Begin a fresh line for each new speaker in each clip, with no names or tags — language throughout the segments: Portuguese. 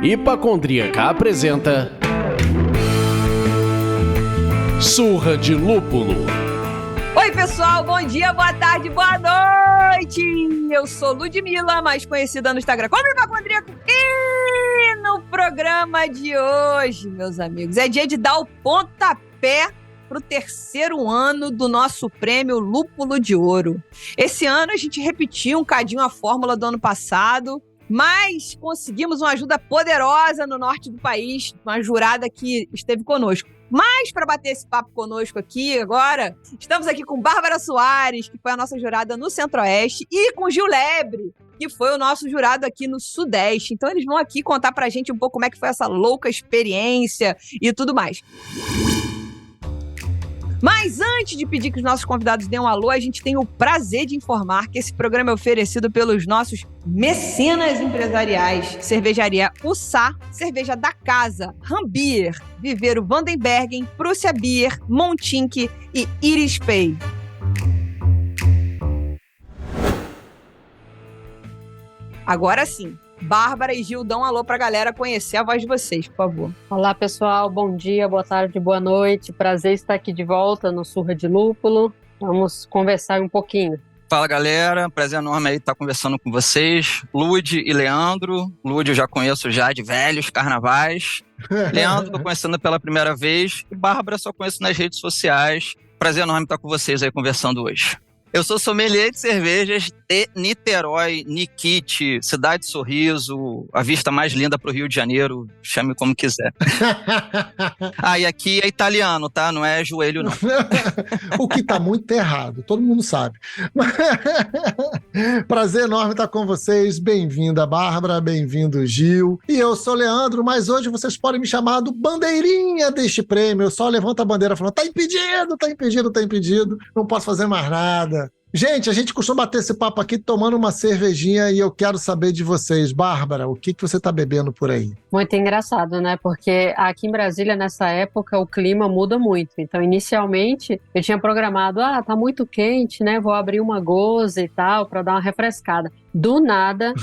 Hipacondríaca apresenta Surra de Lúpulo.
Oi, pessoal, bom dia, boa tarde, boa noite! Eu sou Ludmilla, mais conhecida no Instagram como Hipacondríaca. E no programa de hoje, meus amigos, é dia de dar o pontapé pro terceiro ano do nosso prêmio Lúpulo de Ouro. Esse ano a gente repetiu um cadinho a fórmula do ano passado, mas conseguimos uma ajuda poderosa no norte do país, uma jurada que esteve conosco. Mas para bater esse papo conosco aqui agora, estamos aqui com Bárbara Soares, que foi a nossa jurada no Centro-Oeste, e com Gil Lebre, que foi o nosso jurado aqui no Sudeste. Então eles vão aqui contar pra gente um pouco como é que foi essa louca experiência e tudo mais. Mas antes de pedir que os nossos convidados deem um alô, a gente tem o prazer de informar que esse programa é oferecido pelos nossos mecenas empresariais. Cervejaria Ussá, Cerveja da Casa, Rambier, Viveiro Vandenbergen, Prússia Beer, Montink e Iris Pay. Agora sim, Bárbara e Gil, dão um alô pra galera conhecer a voz de vocês, por favor.
Olá, pessoal. Bom dia, boa tarde, boa noite. Prazer estar aqui de volta no Surra de Lúpulo. Vamos conversar um pouquinho.
Fala, galera. Prazer enorme aí estar conversando com vocês. Lud e Leandro. Lud eu já conheço já de velhos carnavais. Leandro tô conhecendo pela primeira vez. E Bárbara só conheço nas redes sociais. Prazer enorme estar com vocês aí conversando hoje. Eu sou sommelier de cervejas de Niterói, Nikit, Cidade Sorriso, a vista mais linda pro Rio de Janeiro, chame como quiser. E aqui é italiano, tá? Não é joelho, não.
O que tá muito errado, todo mundo sabe. Prazer enorme estar com vocês. Bem-vinda, Bárbara, bem-vindo, Gil. E eu sou Leandro, mas hoje vocês podem me chamar do bandeirinha deste prêmio. Eu só levanto a bandeira falando, tá impedido, tá impedido, tá impedido. Não posso fazer mais nada. Gente, a gente costuma bater esse papo aqui tomando uma cervejinha e eu quero saber de vocês. Bárbara, o que você tá bebendo por aí?
Muito engraçado, né? Porque aqui em Brasília, nessa época, o clima muda muito. Então, inicialmente, eu tinha programado, tá muito quente, né? Vou abrir uma goza e tal, para dar uma refrescada. Do nada,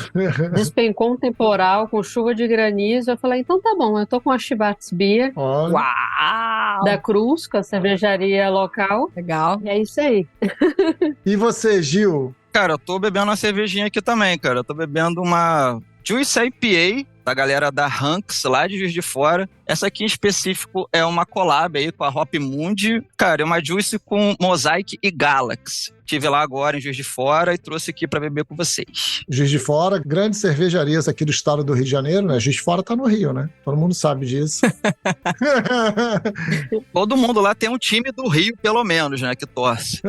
despencou um temporal com chuva de granizo. Eu falei, então tá bom, eu tô com a Chivas Beer.
Olha.
Uau!
Da Cruz, com a cervejaria local.
Legal.
E é isso aí.
E você, Gil?
Cara, eu tô bebendo uma cervejinha aqui também, cara. Eu tô bebendo uma Juice IPA da galera da Ranks, lá de Juiz de Fora. Essa aqui em específico é uma collab aí com a Hop Mundi. Cara, é uma Juice com Mosaic e Galaxy. Estive lá agora em Juiz de Fora e trouxe aqui pra beber com vocês.
Juiz de Fora, grandes cervejarias aqui do estado do Rio de Janeiro, né? Juiz de Fora tá no Rio, né? Todo mundo sabe disso.
Todo mundo lá tem um time do Rio, pelo menos, né? Que torce.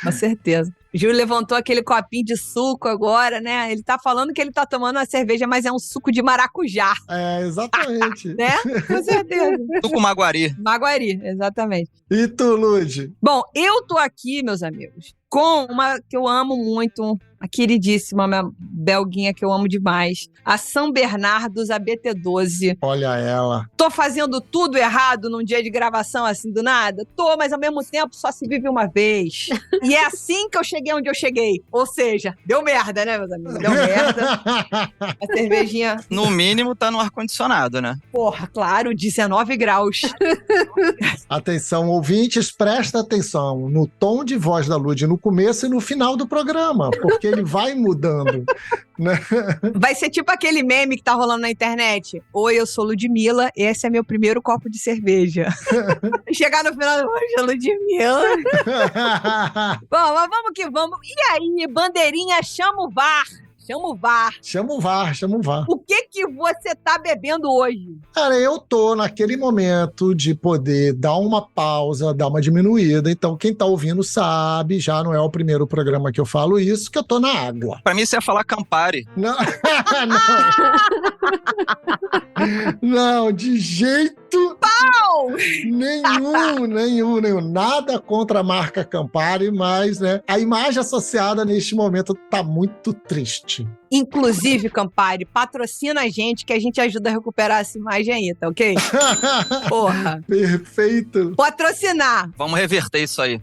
Com certeza. O Gil levantou aquele copinho de suco agora, né? Ele tá falando que ele tá tomando uma cerveja, mas é um suco de maracujá.
É, exatamente.
Né? Com certeza.
Suco Maguari.
Maguari, exatamente.
E tu, Lud?
Bom, eu tô aqui, meus amigos, com uma que eu amo muito, a queridíssima, minha belguinha que eu amo demais, a São Bernardos ABT12.
Olha ela.
Tô fazendo tudo errado num dia de gravação assim do nada? Tô, mas ao mesmo tempo só se vive uma vez. E é assim que eu cheguei onde eu cheguei. Ou seja, deu merda, né, meus amigos? Deu merda. A cervejinha...
No mínimo tá no ar-condicionado, né?
Porra, claro, 19 graus.
Atenção, ouvintes, presta atenção no tom de voz da Lud no começo e no final do programa, porque ele vai mudando, né?
Vai ser tipo aquele meme que tá rolando na internet. Oi, eu sou Ludmilla, esse é meu primeiro copo de cerveja. Chegar no final, hoje é Ludmilla. Bom, mas vamos que vamos. E aí, bandeirinha, chama o VAR. Chama o VAR.
Chama o VAR, chama o VAR.
O que você tá bebendo hoje?
Cara, eu tô naquele momento de poder dar uma pausa, dar uma diminuída. Então, quem tá ouvindo sabe, já não é o primeiro programa que eu falo isso, que eu tô na água.
Pra mim, você ia falar Campari.
Não, não, de jeito nenhum. Nada contra a marca Campari, mas, né, a imagem associada neste momento tá muito triste. limite.
Inclusive, Campari, patrocina a gente que a gente ajuda a recuperar essa imagem aí, tá ok? Porra.
Perfeito.
Patrocinar.
Vamos reverter isso aí.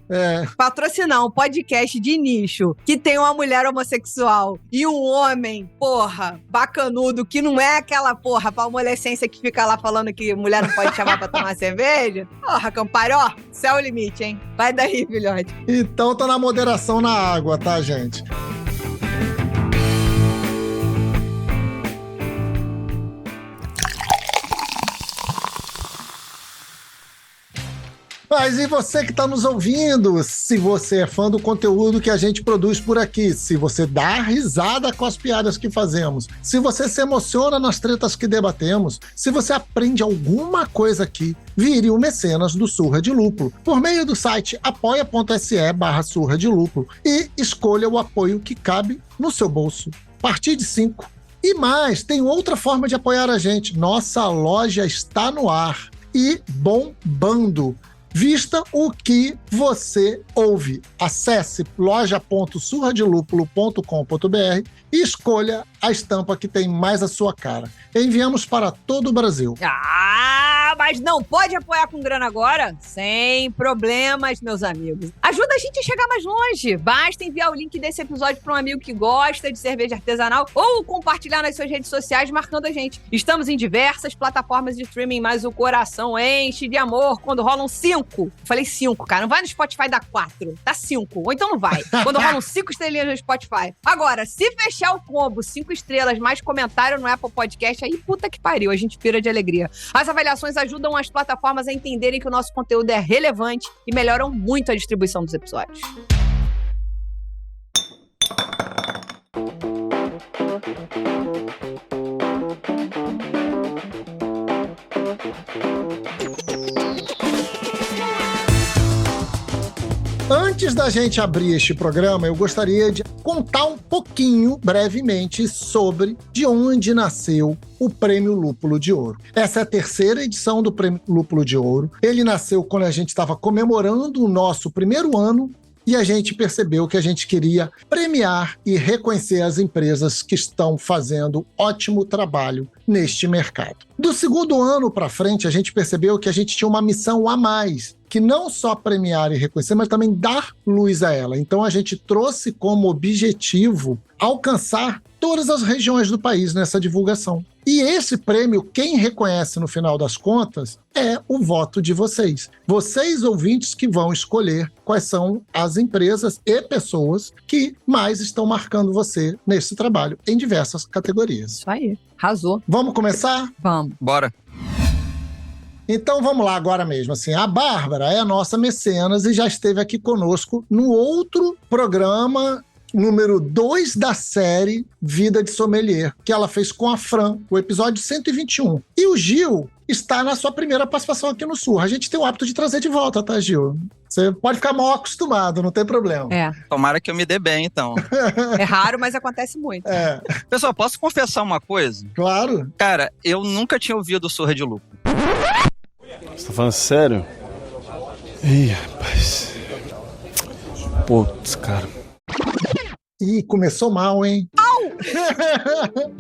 Patrocinar um podcast de nicho que tem uma mulher homossexual e um homem, porra, bacanudo, que não é aquela porra palmolescência que fica lá falando que mulher não pode chamar pra tomar cerveja. Porra, Campari, ó, céu é o limite, hein? Vai daí, filhote.
Então tá na moderação na água, tá, gente? Mas e você que está nos ouvindo? Se você é fã do conteúdo que a gente produz por aqui, se você dá risada com as piadas que fazemos, se você se emociona nas tretas que debatemos, se você aprende alguma coisa aqui, vire o mecenas do Surra de Lúpulo, por meio do site apoia.se/Surra de Lúpulo e escolha o apoio que cabe no seu bolso. A partir de 5. E mais, tem outra forma de apoiar a gente. Nossa loja está no ar e bombando. Vista o que você ouve. Acesse loja.surradelupulo.com.br e escolha a estampa que tem mais a sua cara. Enviamos para todo o Brasil.
Mas não pode apoiar com grana agora? Sem problemas, meus amigos. Ajuda a gente a chegar mais longe. Basta enviar o link desse episódio para um amigo que gosta de cerveja artesanal ou compartilhar nas suas redes sociais marcando a gente. Estamos em diversas plataformas de streaming, mas o coração enche de amor quando rolam 5. Falei 5, cara. Não vai no Spotify dar 4. Dá 5. Ou então não vai. Quando rolam 5 estrelinhas no Spotify. Agora, se fechar o combo 5 estrelas mais comentário no Apple Podcast, aí puta que pariu. A gente pira de alegria. As avaliações ajudam as plataformas a entenderem que o nosso conteúdo é relevante e melhoram muito a distribuição dos episódios.
Antes da gente abrir este programa, eu gostaria de contar um pouquinho, brevemente, sobre de onde nasceu o Prêmio Lúpulo de Ouro. Essa é a terceira edição do Prêmio Lúpulo de Ouro. Ele nasceu quando a gente estava comemorando o nosso primeiro ano e a gente percebeu que a gente queria premiar e reconhecer as empresas que estão fazendo ótimo trabalho neste mercado. Do segundo ano para frente, a gente percebeu que a gente tinha uma missão a mais, que não só premiar e reconhecer, mas também dar luz a ela. Então a gente trouxe como objetivo alcançar todas as regiões do país nessa divulgação. E esse prêmio, quem reconhece no final das contas, é o voto de vocês. Vocês, ouvintes, que vão escolher quais são as empresas e pessoas que mais estão marcando você nesse trabalho, em diversas categorias.
Isso aí. Arrasou.
Vamos começar?
Vamos.
Bora.
Então vamos lá agora mesmo. Assim, a Bárbara é a nossa mecenas e já esteve aqui conosco no outro programa número 2 da série Vida de Sommelier, que ela fez com a Fran, o episódio 121. E o Gil está na sua primeira participação aqui no Sul. A gente tem o hábito de trazer de volta, tá, Gil? Você pode ficar mal acostumado, não tem problema.
É.
Tomara que eu me dê bem, então.
É raro, mas acontece muito.
É,
Pessoal, posso confessar uma coisa?
claro.
Cara, eu nunca tinha ouvido o Surra de Lúpulo.
Você tá falando sério? Ih, rapaz. Putz, cara.
Ih, começou mal, hein?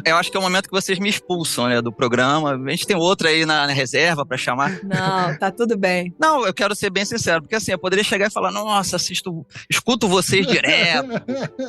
Eu acho que é o momento que vocês me expulsam, né, do programa. A gente tem outro aí na reserva pra chamar.
Não, tá tudo bem.
Não, eu quero ser bem sincero, porque assim, eu poderia chegar e falar, nossa, escuto vocês direto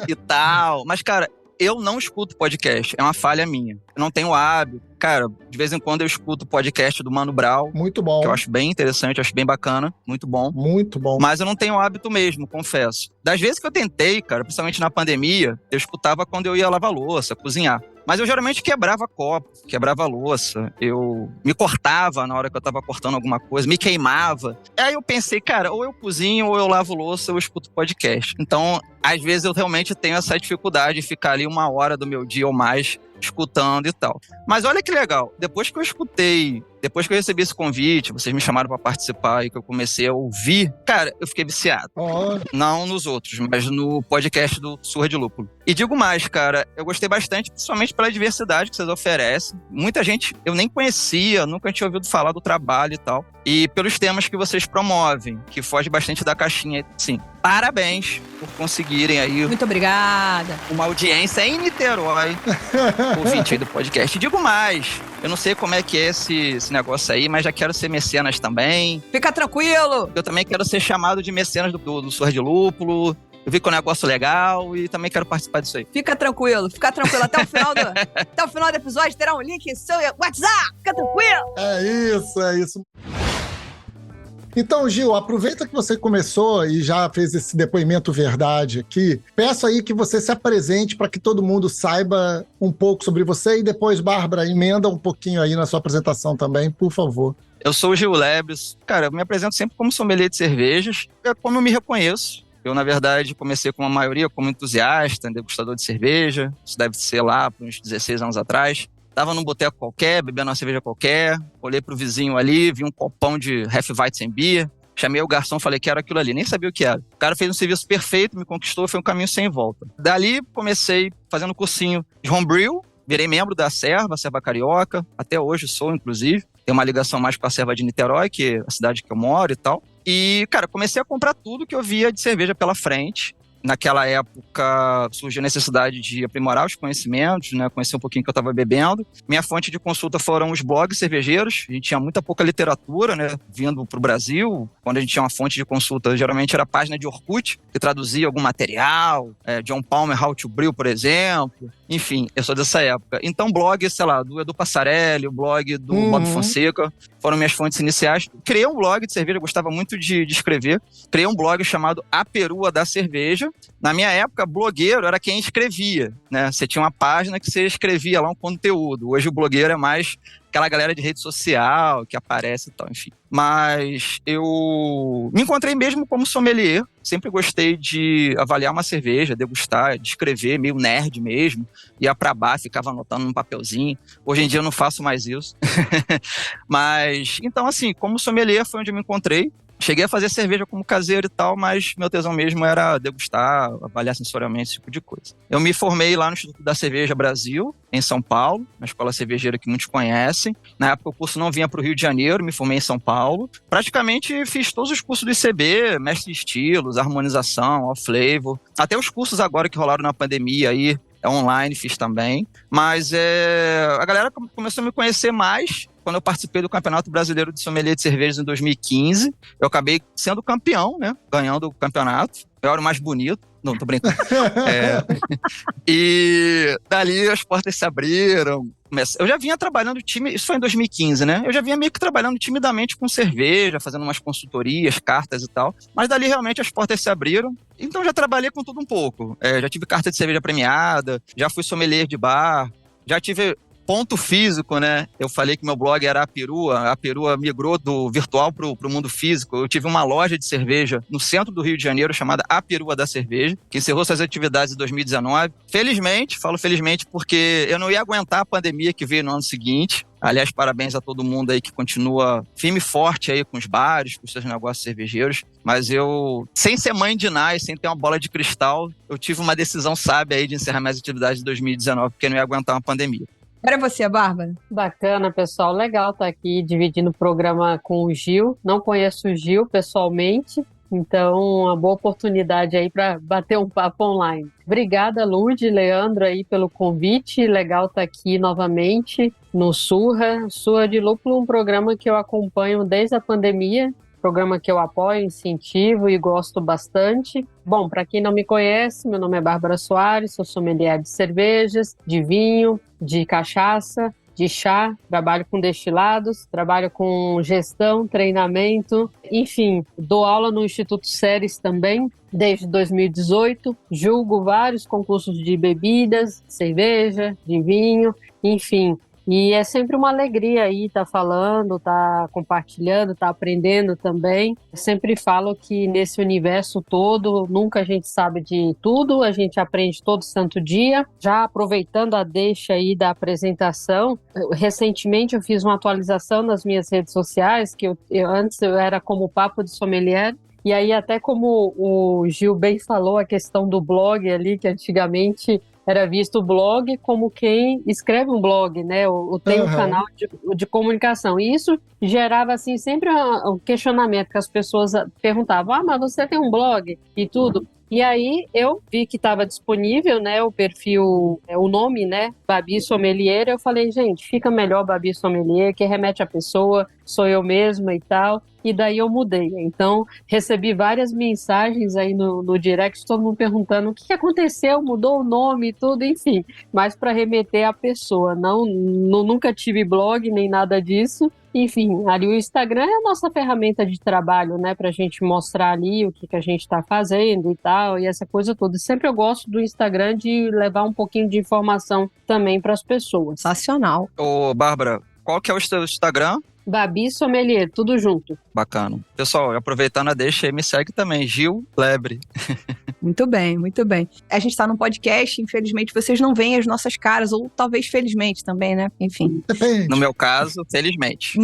e tal. Mas, cara, eu não escuto podcast, é uma falha minha. Eu não tenho hábito. Cara, de vez em quando eu escuto o podcast do Mano Brown,
Muito bom.
que eu acho bem interessante, acho bem bacana, muito bom.
Muito bom.
Mas eu não tenho hábito mesmo, confesso. Das vezes que eu tentei, cara, principalmente na pandemia, eu escutava quando eu ia lavar louça, cozinhar. Mas eu geralmente quebrava copo, quebrava louça, eu me cortava na hora que eu tava cortando alguma coisa, me queimava. Aí eu pensei, cara, ou eu cozinho, ou eu lavo louça, ou eu escuto podcast. Então, às vezes eu realmente tenho essa dificuldade de ficar ali 1 hora do meu dia ou mais escutando e tal. Mas olha que legal, depois que eu escutei Depois que eu recebi esse convite, vocês me chamaram pra participar e que eu comecei a ouvir, cara, eu fiquei viciado.
Ó,
Não nos outros, mas no podcast do Surra de Lúpulo. E digo mais, cara, eu gostei bastante, principalmente pela diversidade que vocês oferecem. Muita gente eu nem conhecia, nunca tinha ouvido falar do trabalho e tal. E pelos temas que vocês promovem, que foge bastante da caixinha. Sim, parabéns por conseguirem aí
Muito obrigada.
uma audiência em Niterói, ouvinte aí do podcast. Digo mais, eu não sei como é que é esse negócio aí, mas já quero ser mecenas também.
Fica tranquilo.
Eu também quero ser chamado de mecenas do Surra de Lúpulo. Eu vi que é um negócio legal e também quero participar disso aí.
Fica tranquilo. Até o final do episódio terá um link em seu WhatsApp. Fica tranquilo.
é isso. Então, Gil, aproveita que você começou e já fez esse depoimento verdade aqui. Peço aí que você se apresente para que todo mundo saiba um pouco sobre você e depois, Bárbara, emenda um pouquinho aí na sua apresentação também, por favor.
Eu sou o Gil Lebres. Cara, eu me apresento sempre como sommelier de cervejas. É como eu me reconheço. Eu, na verdade, comecei com a maioria como entusiasta, degustador de cerveja. Isso deve ser lá, por uns 16 anos atrás. Tava num boteco qualquer, bebendo uma cerveja qualquer. Olhei pro vizinho ali, vi um copão de Hefeweizenbier. Chamei o garçom e falei que era aquilo ali. Nem sabia o que era. O cara fez um serviço perfeito, me conquistou, foi um caminho sem volta. Dali, comecei fazendo cursinho de homebrew. Virei membro da Serva, a Serva Carioca. Até hoje sou, inclusive. Tem uma ligação mais com a Serva de Niterói, que é a cidade que eu moro e tal. E, cara, comecei a comprar tudo que eu via de cerveja pela frente. Naquela época surgiu a necessidade de aprimorar os conhecimentos, né? Conhecer um pouquinho o que eu estava bebendo. Minha fonte de consulta foram os blogs cervejeiros. A gente tinha muita pouca literatura, né? Vindo para o Brasil. Quando a gente tinha uma fonte de consulta, geralmente era a página de Orkut, que traduzia algum material. John Palmer, How to Brew, por exemplo. Enfim, eu sou dessa época. Então, blog, sei lá, do Edu Passarelli, o blog do Bob Fonseca, foram minhas fontes iniciais. Criei um blog de cerveja, gostava muito de escrever. Criei um blog chamado A Perua da Cerveja. Na minha época, blogueiro era quem escrevia, né? Você tinha uma página que você escrevia lá um conteúdo. Hoje o blogueiro é mais aquela galera de rede social que aparece e tal, enfim. Mas eu me encontrei mesmo como sommelier. Sempre gostei de avaliar uma cerveja, degustar, de escrever, meio nerd mesmo. Ia pra bar, ficava anotando num papelzinho. Hoje em dia eu não faço mais isso. Mas, então assim, como sommelier foi onde eu me encontrei. Cheguei a fazer cerveja como caseiro e tal, mas meu tesão mesmo era degustar, avaliar sensorialmente, esse tipo de coisa. Eu me formei lá no Instituto da Cerveja Brasil, em São Paulo, uma escola cervejeira que muitos conhecem. Na época o curso não vinha para o Rio de Janeiro, me formei em São Paulo. Praticamente fiz todos os cursos do ICB, mestre de estilos, harmonização, off-flavor. Até os cursos agora que rolaram na pandemia aí, online fiz também. Mas a galera começou a me conhecer mais quando eu participei do Campeonato Brasileiro de Sommelier de Cervejas em 2015. Eu acabei sendo campeão, né? Ganhando o campeonato. Eu era o mais bonito. Não, tô brincando. E dali as portas se abriram. Eu já vinha trabalhando isso foi em 2015, né? Eu já vinha meio que trabalhando timidamente com cerveja, fazendo umas consultorias, cartas e tal. Mas dali realmente as portas se abriram. Então já trabalhei com tudo um pouco. Já tive carta de cerveja premiada, já fui sommelier de bar, já tive ponto físico, né? Eu falei que meu blog era a Perua migrou do virtual pro mundo físico. Eu tive uma loja de cerveja no centro do Rio de Janeiro chamada A Perua da Cerveja, que encerrou suas atividades em 2019. Felizmente, falo felizmente porque eu não ia aguentar a pandemia que veio no ano seguinte. Aliás, parabéns a todo mundo aí que continua firme e forte aí com os bares, com os seus negócios cervejeiros. Mas eu, sem ser mãe de Ná e sem ter uma bola de cristal, eu tive uma decisão sábia aí de encerrar minhas atividades em 2019, porque eu não ia aguentar uma pandemia.
Agora é você, Bárbara.
Bacana, pessoal. Legal estar aqui dividindo o programa com o Gil. Não conheço o Gil pessoalmente, então uma boa oportunidade aí para bater um papo online. Obrigada, Lud e Leandro, aí pelo convite. Legal estar aqui novamente no Surra de Lúpulo, um programa que eu acompanho desde a pandemia. Programa que eu apoio, incentivo e gosto bastante. Bom, para quem não me conhece, meu nome é Bárbara Soares, sou sommelier de cervejas, de vinho, de cachaça, de chá, trabalho com destilados, trabalho com gestão, treinamento, enfim, dou aula no Instituto Ceres também, desde 2018, julgo vários concursos de bebidas, cerveja, de vinho, enfim. E é sempre uma alegria aí estar falando, estar compartilhando, estar aprendendo também. Eu sempre falo que nesse universo todo, nunca a gente sabe de tudo, a gente aprende todo santo dia. Já aproveitando a deixa aí da apresentação, recentemente eu fiz uma atualização nas minhas redes sociais, que antes eu era como Papo de Sommelier. E aí, até como o Gil bem falou, a questão do blog ali, que antigamente era visto o blog como quem escreve um blog, né? Tem um canal de comunicação. E isso gerava, assim, sempre um questionamento, que as pessoas perguntavam, mas você tem um blog e tudo? E aí eu vi que estava disponível, né, o perfil, o nome, né, Babi Sommelier. Eu falei, gente, fica melhor Babi Sommelier, que remete à pessoa, sou eu mesma e tal. E daí eu mudei. Então, recebi várias mensagens aí no direct, todo mundo perguntando o que aconteceu, mudou o nome e tudo, enfim. Mas para remeter à pessoa, nunca tive blog nem nada disso. Enfim, ali o Instagram é a nossa ferramenta de trabalho, né? Pra gente mostrar ali o que a gente tá fazendo e tal, e essa coisa toda. Sempre eu gosto do Instagram de levar um pouquinho de informação também para as pessoas.
Sensacional.
Ô, Bárbara, qual que é o seu Instagram?
Babi Sommelier, tudo junto.
Bacana. Pessoal, aproveitando a deixa aí, me segue também, Gil Lebre.
Muito bem, muito bem. A gente tá num podcast, infelizmente vocês não veem as nossas caras, ou talvez felizmente também, né? Enfim.
Depende.
No meu caso, felizmente.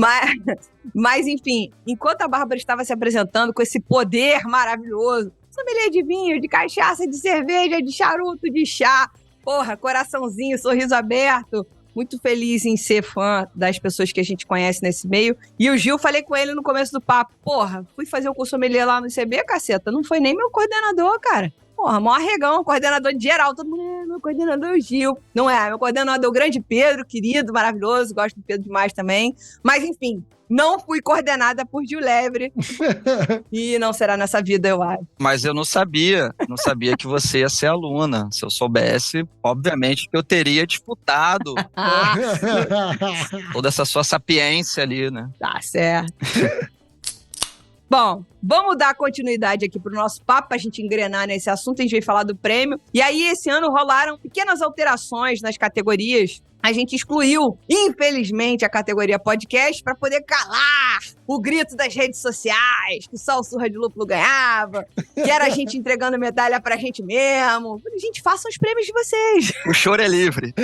Mas enfim, enquanto a Bárbara estava se apresentando com esse poder maravilhoso, sommelier de vinho, de cachaça, de cerveja, de charuto, de chá, porra, coraçãozinho, sorriso aberto, muito feliz em ser fã das pessoas que a gente conhece nesse meio. E o Gil, falei com ele no começo do papo, porra, fui fazer o curso sommelier lá no ICB, caceta, não foi nem meu coordenador, cara. Porra, maior arregão, coordenador de geral, todo mundo, meu coordenador é o Gil. Não é, meu coordenador é o grande Pedro, querido, maravilhoso, gosto do Pedro demais também. Mas enfim, não fui coordenada por Gil Lebre. E não será nessa vida, eu acho.
Mas eu não sabia que você ia ser aluna. Se eu soubesse, obviamente que eu teria disputado toda essa sua sapiência ali, né?
Tá certo. Bom, vamos dar continuidade aqui pro nosso papo, pra gente engrenar nesse assunto. A gente veio falar do prêmio. E aí, esse ano, rolaram pequenas alterações nas categorias. A gente excluiu, infelizmente, a categoria podcast para poder calar o grito das redes sociais, que só o Surra de Lúpulo ganhava, que era a gente entregando medalha pra gente mesmo. Gente, façam os prêmios de vocês.
O choro é livre.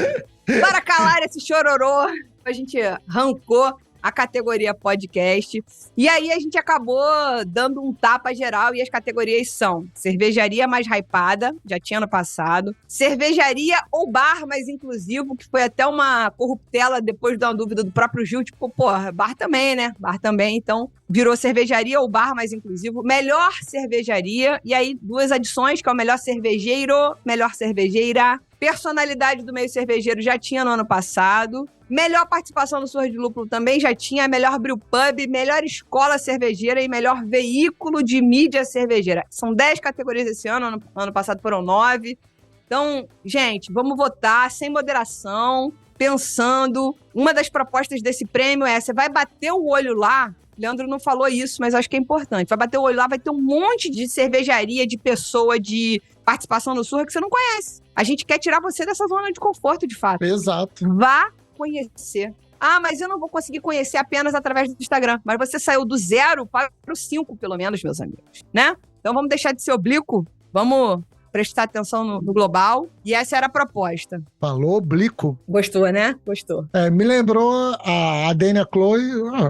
Para calar esse chororô, a gente arrancou a categoria podcast. E aí a gente acabou dando um tapa geral e as categorias são cervejaria mais hypada, já tinha ano passado, cervejaria ou bar mais inclusivo, que foi até uma corruptela depois de uma dúvida do próprio Gil, tipo, porra, bar também, né? Bar também, então virou cervejaria ou bar mais inclusivo, melhor cervejaria, e aí duas adições, que é o melhor cervejeiro, melhor cervejeira, personalidade do meio cervejeiro já tinha no ano passado. Melhor participação no Surra de Lúpulo também já tinha. Melhor brewpub, melhor escola cervejeira e melhor veículo de mídia cervejeira. São 10 categorias esse ano. Ano passado foram 9. Então, gente, vamos votar sem moderação, pensando. Uma das propostas desse prêmio é, você vai bater o olho lá. Leandro não falou isso, mas acho que é importante. Vai bater o olho lá, vai ter um monte de cervejaria, de pessoa, de participação no Surra que você não conhece. A gente quer tirar você dessa zona de conforto, de fato.
Exato.
Vá conhecer. Ah, mas eu não vou conseguir conhecer apenas através do Instagram. Mas você saiu do 0 para o 5, pelo menos, meus amigos, né? Então vamos deixar de ser oblíquo, vamos prestar atenção no global. E essa era a proposta.
Falou oblíquo.
Gostou, né? Gostou.
Me lembrou a Dana Chloe.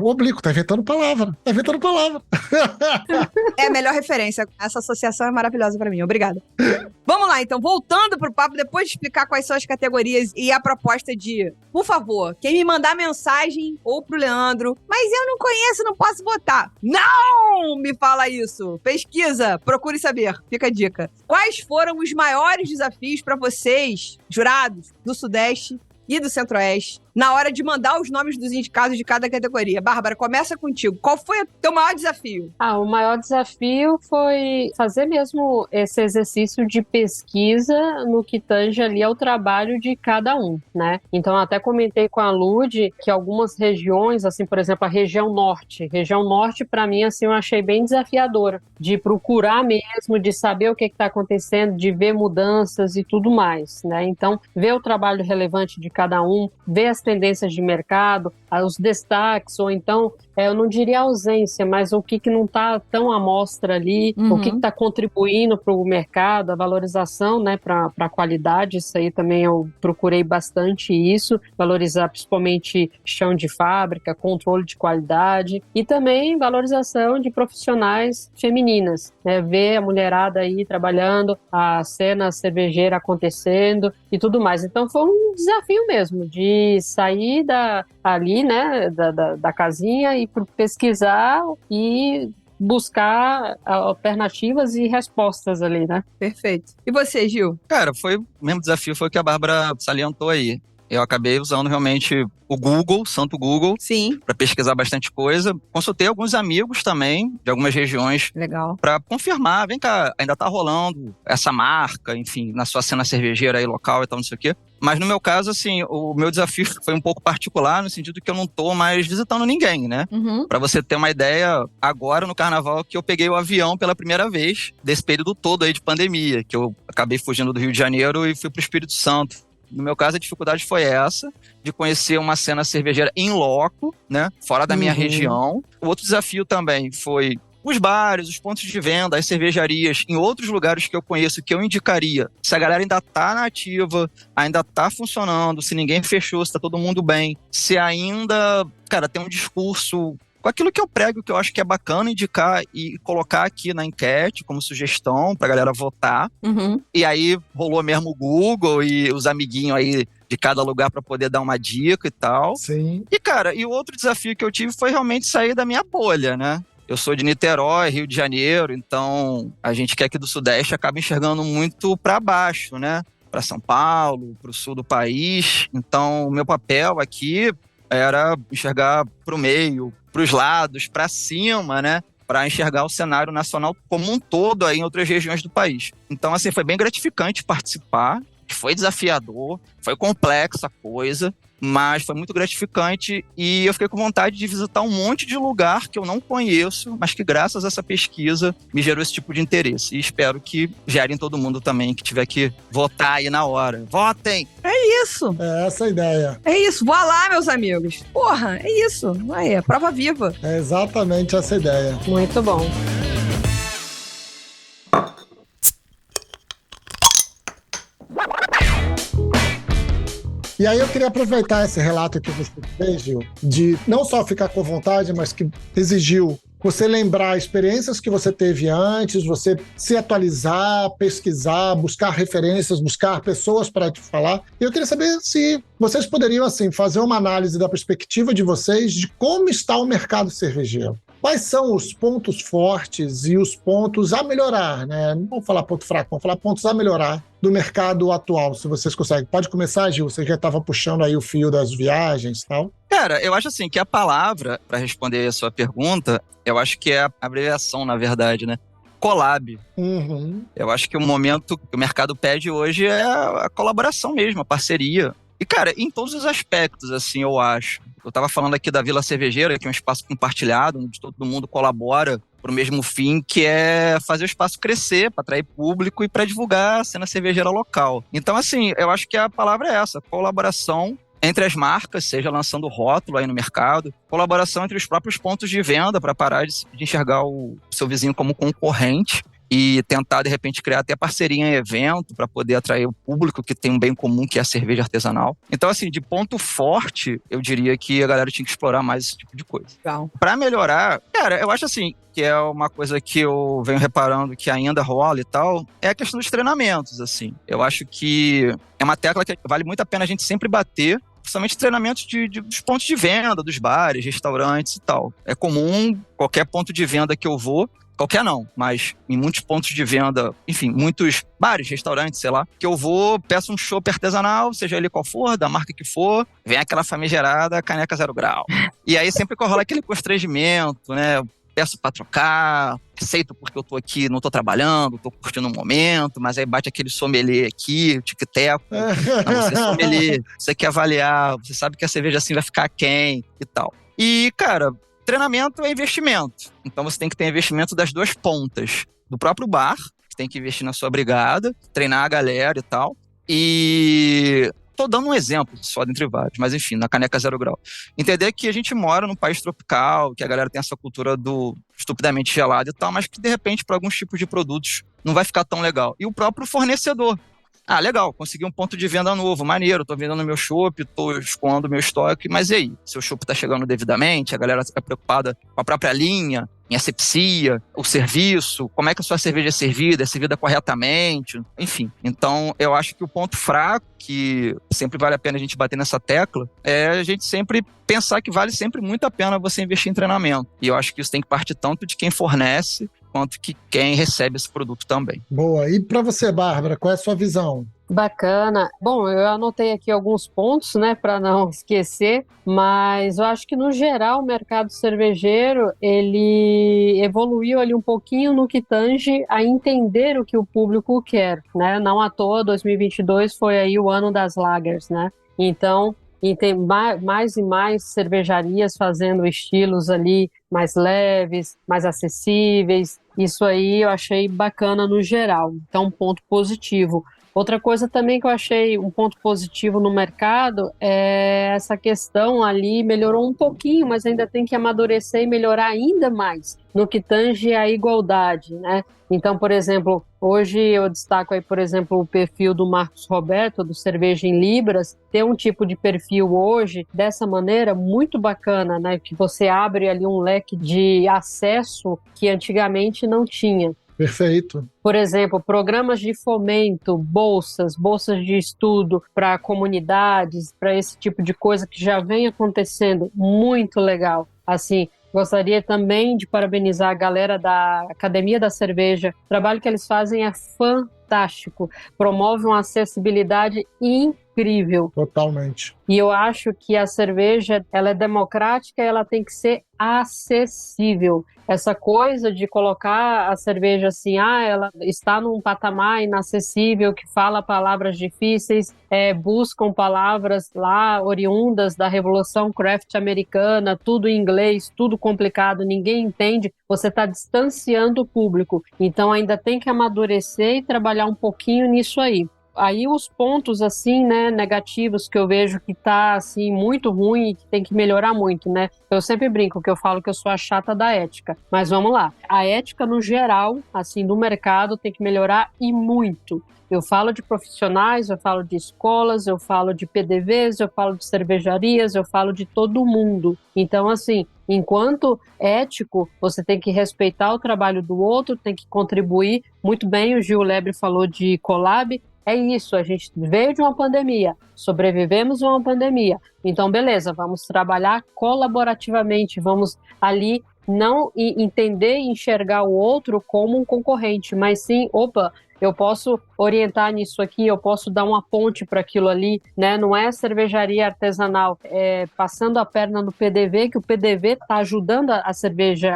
Oblíquo, tá inventando palavra.
É a melhor referência. Essa associação é maravilhosa pra mim. Obrigada. Vamos lá, então. Voltando pro papo, depois de explicar quais são as categorias e a proposta de, por favor, quem me mandar mensagem ou pro Leandro, mas eu não conheço, não posso votar. Não me fala isso. Pesquisa, procure saber. Fica a dica. Quais foram os maiores desafios pra vocês, jurados do Sudeste e do Centro-Oeste, na hora de mandar os nomes dos indicados de cada categoria? Bárbara, começa contigo. Qual foi o teu maior desafio?
O maior desafio foi fazer mesmo esse exercício de pesquisa no que tange ali ao trabalho de cada um, né? Então, eu até comentei com a Lud que algumas regiões, assim, por exemplo, a região norte. Região norte, para mim, assim, eu achei bem desafiadora, de procurar mesmo, de saber o que está acontecendo, de ver mudanças e tudo mais, né? Então, ver o trabalho relevante de cada um, ver as as tendências de mercado, os destaques, ou então, eu não diria ausência, mas o que não está tão à mostra ali, o que está contribuindo para o mercado, a valorização, né, para a qualidade. Isso aí também eu procurei bastante isso, valorizar principalmente chão de fábrica, controle de qualidade e também valorização de profissionais femininas, né, ver a mulherada aí trabalhando, a cena cervejeira acontecendo e tudo mais. Então foi um desafio mesmo de sair ali, né, da casinha e pesquisar e buscar alternativas e respostas ali, né?
Perfeito. E você, Gil?
Cara, foi o mesmo desafio, foi o que a Bárbara salientou aí. Eu acabei usando realmente o Google, santo Google,
Sim.
para pesquisar bastante coisa. Consultei alguns amigos também, de algumas regiões,
Legal.
para confirmar, vem cá, ainda tá rolando essa marca, enfim, na sua cena cervejeira aí local e tal, não sei o quê. Mas no meu caso, assim, o meu desafio foi um pouco particular, no sentido que eu não tô mais visitando ninguém, né? Pra você ter uma ideia, agora no carnaval que eu peguei o avião pela primeira vez, desse período todo aí de pandemia, que eu acabei fugindo do Rio de Janeiro e fui pro Espírito Santo. No meu caso, a dificuldade foi essa, de conhecer uma cena cervejeira in loco, né? Fora da minha região. O outro desafio também foi os bares, os pontos de venda, as cervejarias em outros lugares que eu conheço, que eu indicaria. Se a galera ainda tá na ativa, ainda tá funcionando, se ninguém fechou, se tá todo mundo bem, se ainda, cara, tem um discurso com aquilo que eu prego, que eu acho que é bacana indicar e colocar aqui na enquete como sugestão pra galera votar. E aí rolou mesmo o Google e os amiguinhos aí de cada lugar para poder dar uma dica e tal.
Sim.
E, cara, e o outro desafio que eu tive foi realmente sair da minha bolha, né? Eu sou de Niterói, Rio de Janeiro, então a gente que é aqui do Sudeste acaba enxergando muito para baixo, né? Para São Paulo, para o sul do país. Então, o meu papel aqui era enxergar para o meio, para os lados, para cima, né? Para enxergar o cenário nacional como um todo aí em outras regiões do país. Então, assim, foi bem gratificante participar, foi desafiador, foi complexa a coisa, mas foi muito gratificante e eu fiquei com vontade de visitar um monte de lugar que eu não conheço, mas que graças a essa pesquisa me gerou esse tipo de interesse. E espero que gere em todo mundo também, que tiver que votar aí na hora. Votem!
É isso.
É essa a ideia.
É isso. Vá lá, meus amigos. Porra, é isso. Aí, é prova viva.
É exatamente essa a ideia.
Muito bom.
E aí eu queria aproveitar esse relato que você fez, Gil, de não só ficar com vontade, mas que exigiu você lembrar experiências que você teve antes, você se atualizar, pesquisar, buscar referências, buscar pessoas para te falar. E eu queria saber se vocês poderiam, assim, fazer uma análise da perspectiva de vocês de como está o mercado cervejeiro. Quais são os pontos fortes e os pontos a melhorar, né? Não vamos falar ponto fraco, vamos falar pontos a melhorar do mercado atual, se vocês conseguem. Pode começar, Gil, você já estava puxando aí o fio das viagens e tal.
Cara, eu acho assim que a palavra, para responder a sua pergunta, eu acho que é a abreviação, na verdade, né? Collab. Eu acho que o momento que o mercado pede hoje é a colaboração mesmo, a parceria. E, cara, em todos os aspectos, assim, eu acho. Eu tava falando aqui da Vila Cervejeira, que é um espaço compartilhado, onde todo mundo colabora para o mesmo fim, que é fazer o espaço crescer, para atrair público e para divulgar a cena cervejeira local. Então, assim, eu acho que a palavra é essa, colaboração entre as marcas, seja lançando rótulo aí no mercado, colaboração entre os próprios pontos de venda para parar de enxergar o seu vizinho como concorrente e tentar, de repente, criar até parceria em evento para poder atrair o público que tem um bem comum, que é a cerveja artesanal. Então, assim, de ponto forte, eu diria que a galera tinha que explorar mais esse tipo de coisa. Para melhorar, cara, eu acho assim, que é uma coisa que eu venho reparando que ainda rola e tal, é a questão dos treinamentos, assim. Eu acho que é uma tecla que vale muito a pena a gente sempre bater, principalmente treinamentos dos pontos de venda, dos bares, restaurantes e tal. É comum, qualquer ponto de venda que eu vou, qualquer não, mas em muitos pontos de venda, enfim, muitos bares, restaurantes, sei lá, que eu vou, peço um chopp artesanal, seja ele qual for, da marca que for, vem aquela famigerada caneca 0 grau. E aí sempre que rola aquele constrangimento, né? Peço pra trocar, aceito porque eu tô aqui, não tô trabalhando, tô curtindo um momento, mas aí bate aquele sommelier aqui, o tic-teco. Não, você é sommelier, você quer avaliar, você sabe que a cerveja assim vai ficar quem e tal. E, cara, treinamento é investimento. Então você tem que ter investimento das duas pontas. Do próprio bar, que tem que investir na sua brigada, treinar a galera e tal. E tô dando um exemplo só dentre vários, mas enfim, na caneca 0 grau. Entender que a gente mora num país tropical, que a galera tem essa cultura do estupidamente gelado e tal, mas que de repente para alguns tipos de produtos não vai ficar tão legal. E o próprio fornecedor. Ah, legal, consegui um ponto de venda novo, maneiro, tô vendendo meu chopp, tô escoando meu estoque, mas e aí? Se o chopp tá chegando devidamente, a galera fica preocupada com a própria linha, em asepsia, o serviço, como é que a sua cerveja é servida corretamente, enfim. Então, eu acho que o ponto fraco, que sempre vale a pena a gente bater nessa tecla, é a gente sempre pensar que vale sempre muito a pena você investir em treinamento. E eu acho que isso tem que partir tanto de quem fornece, quanto que quem recebe esse produto também.
Boa. E para você, Bárbara, qual é a sua visão?
Bacana. Bom, eu anotei aqui alguns pontos, né, para não esquecer, mas eu acho que no geral o mercado cervejeiro, ele evoluiu ali um pouquinho no que tange a entender o que o público quer, né? Não à toa 2022 foi aí o ano das lagers, né? Então, e tem mais e mais cervejarias fazendo estilos ali mais leves, mais acessíveis. Isso aí eu achei bacana no geral. Então, um ponto positivo. Outra coisa também que eu achei um ponto positivo no mercado é essa questão ali, melhorou um pouquinho, mas ainda tem que amadurecer e melhorar ainda mais no que tange a igualdade, né? Então, por exemplo, hoje eu destaco aí, por exemplo, o perfil do Marcos Roberto, do Cerveja em Libras, ter um tipo de perfil hoje, dessa maneira, muito bacana, né? Que você abre ali um leque de acesso que antigamente não tinha.
Perfeito.
Por exemplo, programas de fomento, bolsas de estudo para comunidades, para esse tipo de coisa que já vem acontecendo, muito legal. Assim, gostaria também de parabenizar a galera da Academia da Cerveja. O trabalho que eles fazem é fantástico, promove uma acessibilidade incrível.
Totalmente.
E eu acho que a cerveja, ela é democrática e ela tem que ser acessível. Essa coisa de colocar a cerveja assim, ela está num patamar inacessível, que fala palavras difíceis, buscam palavras lá oriundas da Revolução Craft americana, tudo em inglês, tudo complicado, ninguém entende, você está distanciando o público. Então ainda tem que amadurecer e trabalhar um pouquinho nisso aí. Aí os pontos, assim, né, negativos que eu vejo que tá, assim, muito ruim e que tem que melhorar muito, né? Eu sempre brinco que eu falo que eu sou a chata da ética, mas vamos lá. A ética, no geral, assim, do mercado tem que melhorar e muito. Eu falo de profissionais, eu falo de escolas, eu falo de PDVs, eu falo de cervejarias, eu falo de todo mundo. Então, assim, enquanto ético, você tem que respeitar o trabalho do outro, tem que contribuir. Muito bem, o Gil Lebre falou de collab. É isso, a gente veio de uma pandemia, sobrevivemos a uma pandemia. Então, beleza, vamos trabalhar colaborativamente, vamos ali não entender e enxergar o outro como um concorrente, mas sim, eu posso orientar nisso aqui, eu posso dar uma ponte para aquilo ali, né? Não é cervejaria artesanal passando a perna no PDV, que o PDV está ajudando a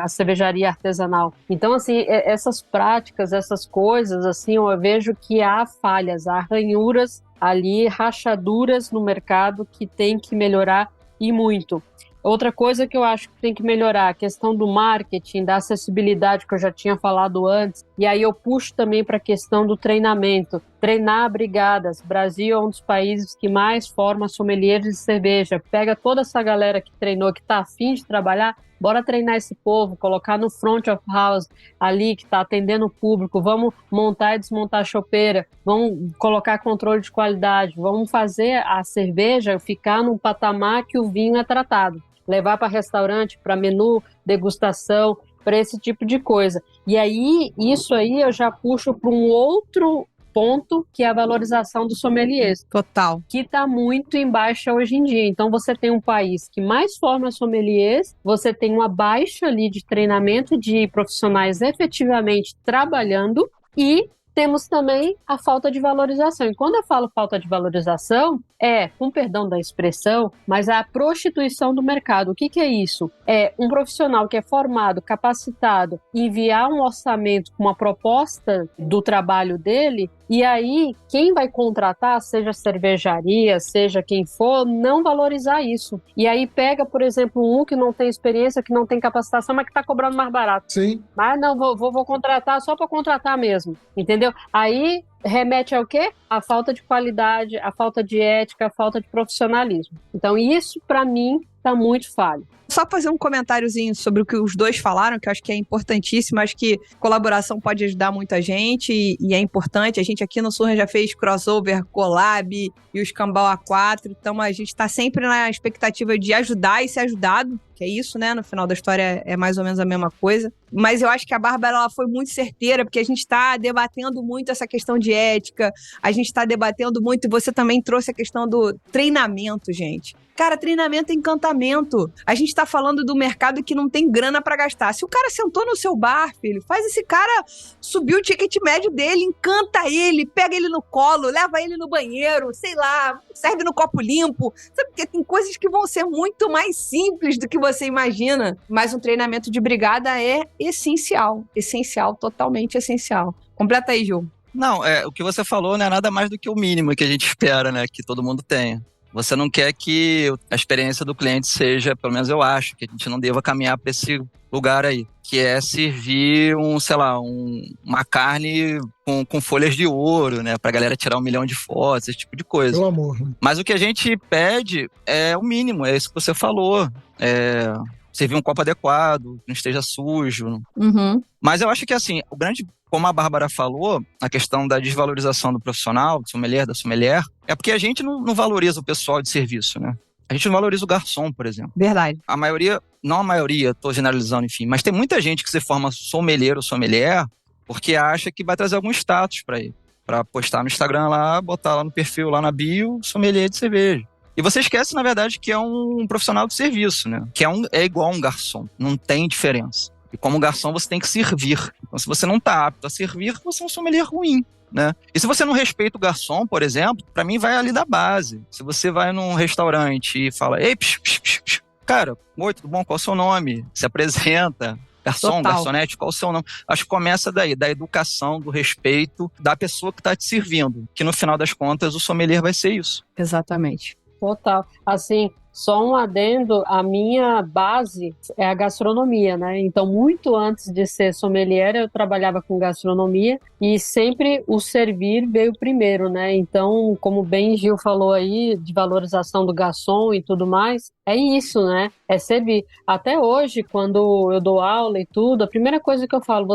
cervejaria artesanal. Então, assim, essas práticas, essas coisas, assim, eu vejo que há falhas, há ranhuras ali, rachaduras no mercado que tem que melhorar e muito. Outra coisa que eu acho que tem que melhorar, a questão do marketing, da acessibilidade que eu já tinha falado antes, e aí eu puxo também para a questão do treinamento. Treinar brigadas. Brasil é um dos países que mais forma sommeliers de cerveja. Pega toda essa galera que treinou, que está afim de trabalhar, bora treinar esse povo, colocar no front of house ali, que está atendendo o público, vamos montar e desmontar a chopeira, vamos colocar controle de qualidade, vamos fazer a cerveja ficar num patamar que o vinho é tratado. Levar para restaurante, para menu, degustação, para esse tipo de coisa. E aí, isso aí eu já puxo para um outro ponto, que é a valorização dos sommeliers.
Total.
Que está muito em baixa hoje em dia. Então, você tem um país que mais forma sommeliers, você tem uma baixa ali de treinamento de profissionais efetivamente trabalhando e temos também a falta de valorização. E quando eu falo falta de valorização, com perdão da expressão, mas é a prostituição do mercado. O que é isso? É um profissional que é formado, capacitado, enviar um orçamento com uma proposta do trabalho dele, e aí quem vai contratar, seja cervejaria, seja quem for, não valorizar isso. E aí pega, por exemplo, um que não tem experiência, que não tem capacitação, mas que está cobrando mais barato.
Sim.
Mas não, vou contratar só para contratar mesmo, entendeu? Aí remete ao quê? A falta de qualidade, a falta de ética, a falta de profissionalismo. Então isso, para mim, está muito falho.
Só fazer um comentáriozinho sobre o que os dois falaram, que eu acho que é importantíssimo, acho que colaboração pode ajudar muita gente e é importante. A gente aqui no Surra já fez crossover, collab e o Escambau A4, então a gente tá sempre na expectativa de ajudar e ser ajudado, que é isso, né? No final da história é mais ou menos a mesma coisa. Mas eu acho que a Bárbara ela foi muito certeira, porque a gente tá debatendo muito essa questão de ética, a gente tá debatendo muito, e você também trouxe a questão do treinamento, gente. Cara, treinamento é encantamento. A gente tá falando do mercado que não tem grana pra gastar. Se o cara sentou no seu bar, filho, faz esse cara subir o ticket médio dele, encanta ele, pega ele no colo, leva ele no banheiro, sei lá, serve no copo limpo. Sabe, porque tem coisas que vão ser muito mais simples do que você imagina. Mas um treinamento de brigada é essencial. Essencial, totalmente essencial. Completa aí, Gil.
Não, o que você falou não é nada mais do que o mínimo que a gente espera, né? Que todo mundo tenha. Você não quer que a experiência do cliente seja, pelo menos eu acho, que a gente não deva caminhar para esse lugar aí, que é servir uma carne com folhas de ouro, né, pra galera tirar 1 milhão de fotos, esse tipo de coisa.
Pelo amor.
Mas o que a gente pede é o mínimo, é isso que você falou, servir um copo adequado, não esteja sujo.
Uhum.
Mas eu acho que assim, como a Bárbara falou, a questão da desvalorização do profissional, do sommelier, da sommelier, é porque a gente não valoriza o pessoal de serviço, né? A gente não valoriza o garçom, por exemplo.
Verdade.
A maioria, não a maioria, tô generalizando, enfim, mas tem muita gente que se forma sommelier ou sommelier porque acha que vai trazer algum status pra ele. Pra postar no Instagram lá, botar lá no perfil, lá na bio, sommelier de cerveja. E você esquece, na verdade, que é um profissional de serviço, né? Que é igual a um garçom, não tem diferença. E como garçom, você tem que servir. Então, se você não está apto a servir, você é um sommelier ruim, né? E se você não respeita o garçom, por exemplo, para mim vai ali da base. Se você vai num restaurante e fala, ei, cara, oi, tudo bom? Qual é o seu nome? Se apresenta. Garçom,
Total.
garçonete, qual o seu nome? Acho que começa daí, da educação, do respeito da pessoa que está te servindo. Que no final das contas, o sommelier vai ser isso.
Exatamente.
Total. Assim, só um adendo, a minha base é a gastronomia, né? Então, muito antes de ser sommelier, eu trabalhava com gastronomia e sempre o servir veio primeiro, né? Então, como bem Gil falou aí, de valorização do garçom e tudo mais, é isso, né? É servir. Até hoje, quando eu dou aula e tudo, a primeira coisa que eu falo,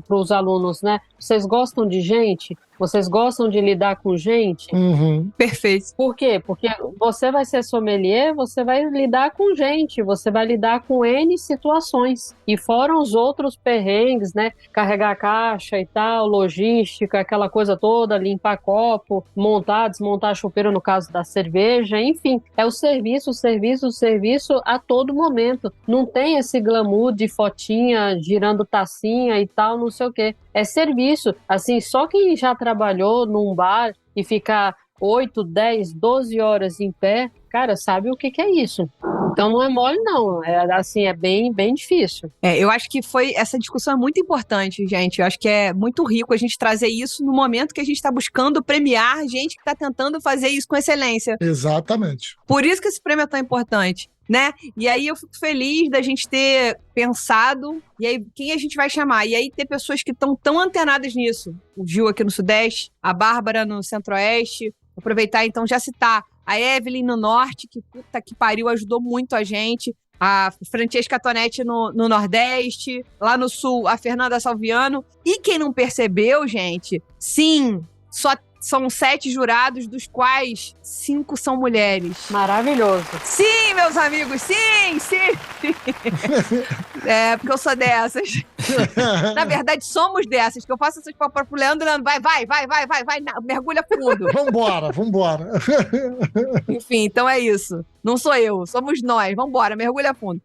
para os alunos, né? Vocês gostam de gente? Vocês gostam de lidar com gente?
Uhum.
Perfeito.
Por quê? Porque você vai ser sommelier, você vai lidar com gente, você vai lidar com N situações. E fora os outros perrengues, né? Carregar caixa e tal, logística, aquela coisa toda, limpar copo, montar, desmontar a chopeira no caso da cerveja, enfim. É o serviço a todo momento. Não tem esse glamour de fotinha, girando tacinha e tal, não sei o quê. É serviço. Assim, só quem já trabalhou num bar e ficar 8, 10, 12 horas em pé, cara, sabe o que é isso. Então não é mole, não. É bem, bem difícil.
Eu acho que essa discussão é muito importante, gente. Eu acho que é muito rico a gente trazer isso no momento que a gente está buscando premiar gente que está tentando fazer isso com excelência.
Exatamente.
Por isso que esse prêmio é tão importante, né? E aí eu fico feliz da gente ter pensado, e aí quem a gente vai chamar? E aí ter pessoas que estão tão antenadas nisso. O Gil aqui no Sudeste, a Bárbara no Centro-Oeste. Aproveitar então já citar a Evelyn no Norte, que puta que pariu, ajudou muito a gente. A Francesca Tonetti no Nordeste. Lá no Sul, a Fernanda Salviano. E quem não percebeu, gente, sim, só são 7 jurados, dos quais 5 são mulheres.
Maravilhoso.
Sim, meus amigos, sim. Porque eu sou dessas. Na verdade, somos dessas, que eu faço essas papas pro Leandro, vai, mergulha fundo.
Vambora.
Enfim, então é isso. Não sou eu, somos nós. Vambora, mergulha fundo.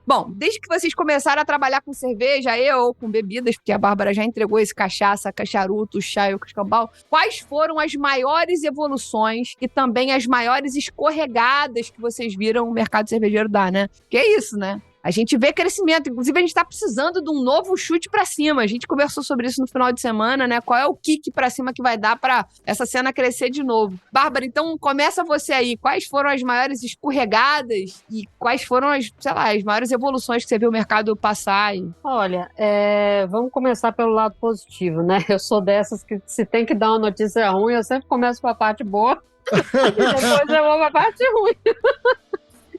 Bom, desde que vocês começaram a trabalhar com cerveja, ou com bebidas, porque a Bárbara já entregou esse cachaça, charuto, chá e o escambau, quais foram as maiores evoluções e também as maiores escorregadas que vocês viram o mercado cervejeiro dar, né? Que é isso, né? A gente vê crescimento, inclusive a gente está precisando de um novo chute para cima. A gente conversou sobre isso no final de semana, né? Qual é o kick para cima que vai dar para essa cena crescer de novo? Bárbara, então começa você aí. Quais foram as maiores escorregadas e quais foram as maiores evoluções que você viu o mercado passar aí?
Olha, vamos começar pelo lado positivo, né? Eu sou dessas que se tem que dar uma notícia ruim, eu sempre começo com a parte boa e depois eu vou para a parte ruim.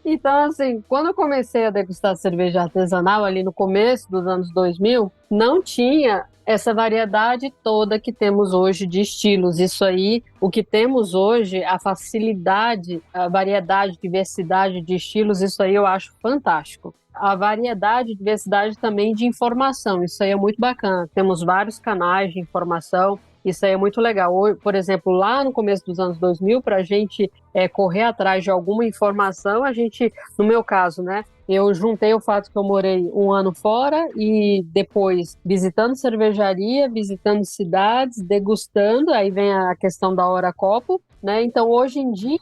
Então, assim, quando eu comecei a degustar cerveja artesanal ali no começo dos anos 2000, não tinha essa variedade toda que temos hoje de estilos. Isso aí, o que temos hoje, a facilidade, a variedade, diversidade de estilos, isso aí eu acho fantástico. A variedade e diversidade também de informação, isso aí é muito bacana. Temos vários canais de informação, isso aí é muito legal. Por exemplo, lá no começo dos anos 2000, para a gente correr atrás de alguma informação, a gente, no meu caso, né, eu juntei o fato que eu morei um ano fora e depois visitando cervejaria, visitando cidades, degustando, aí vem a questão da hora copo, né? Então, hoje em dia,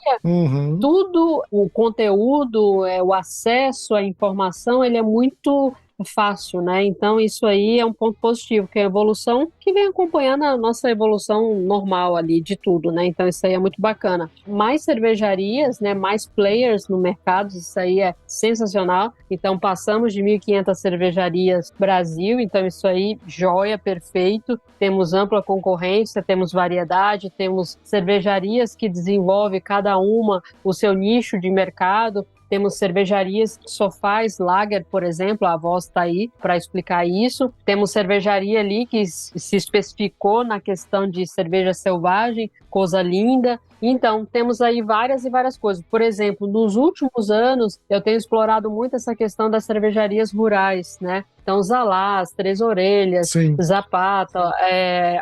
tudo, o conteúdo, o acesso à informação, ele é muito fácil, né? Então, isso aí é um ponto positivo, que é a evolução que vem acompanhando a nossa evolução normal ali de tudo, né? Então, isso aí é muito bacana. Mais cervejarias, né? Mais players no mercado, isso aí é sensacional. Então, passamos de 1.500 cervejarias no Brasil, então isso aí, joia, perfeito. Temos ampla concorrência, temos variedade, temos cervejarias que desenvolvem cada uma o seu nicho de mercado. Temos cervejarias que só faz lager, por exemplo, a Voz está aí para explicar isso. Temos cervejaria ali que se especificou na questão de cerveja selvagem, coisa linda. Então, temos aí várias e várias coisas. Por exemplo, nos últimos anos, eu tenho explorado muito essa questão das cervejarias rurais, né? Então, Zalás, Três Orelhas,
Sim.
Zapata,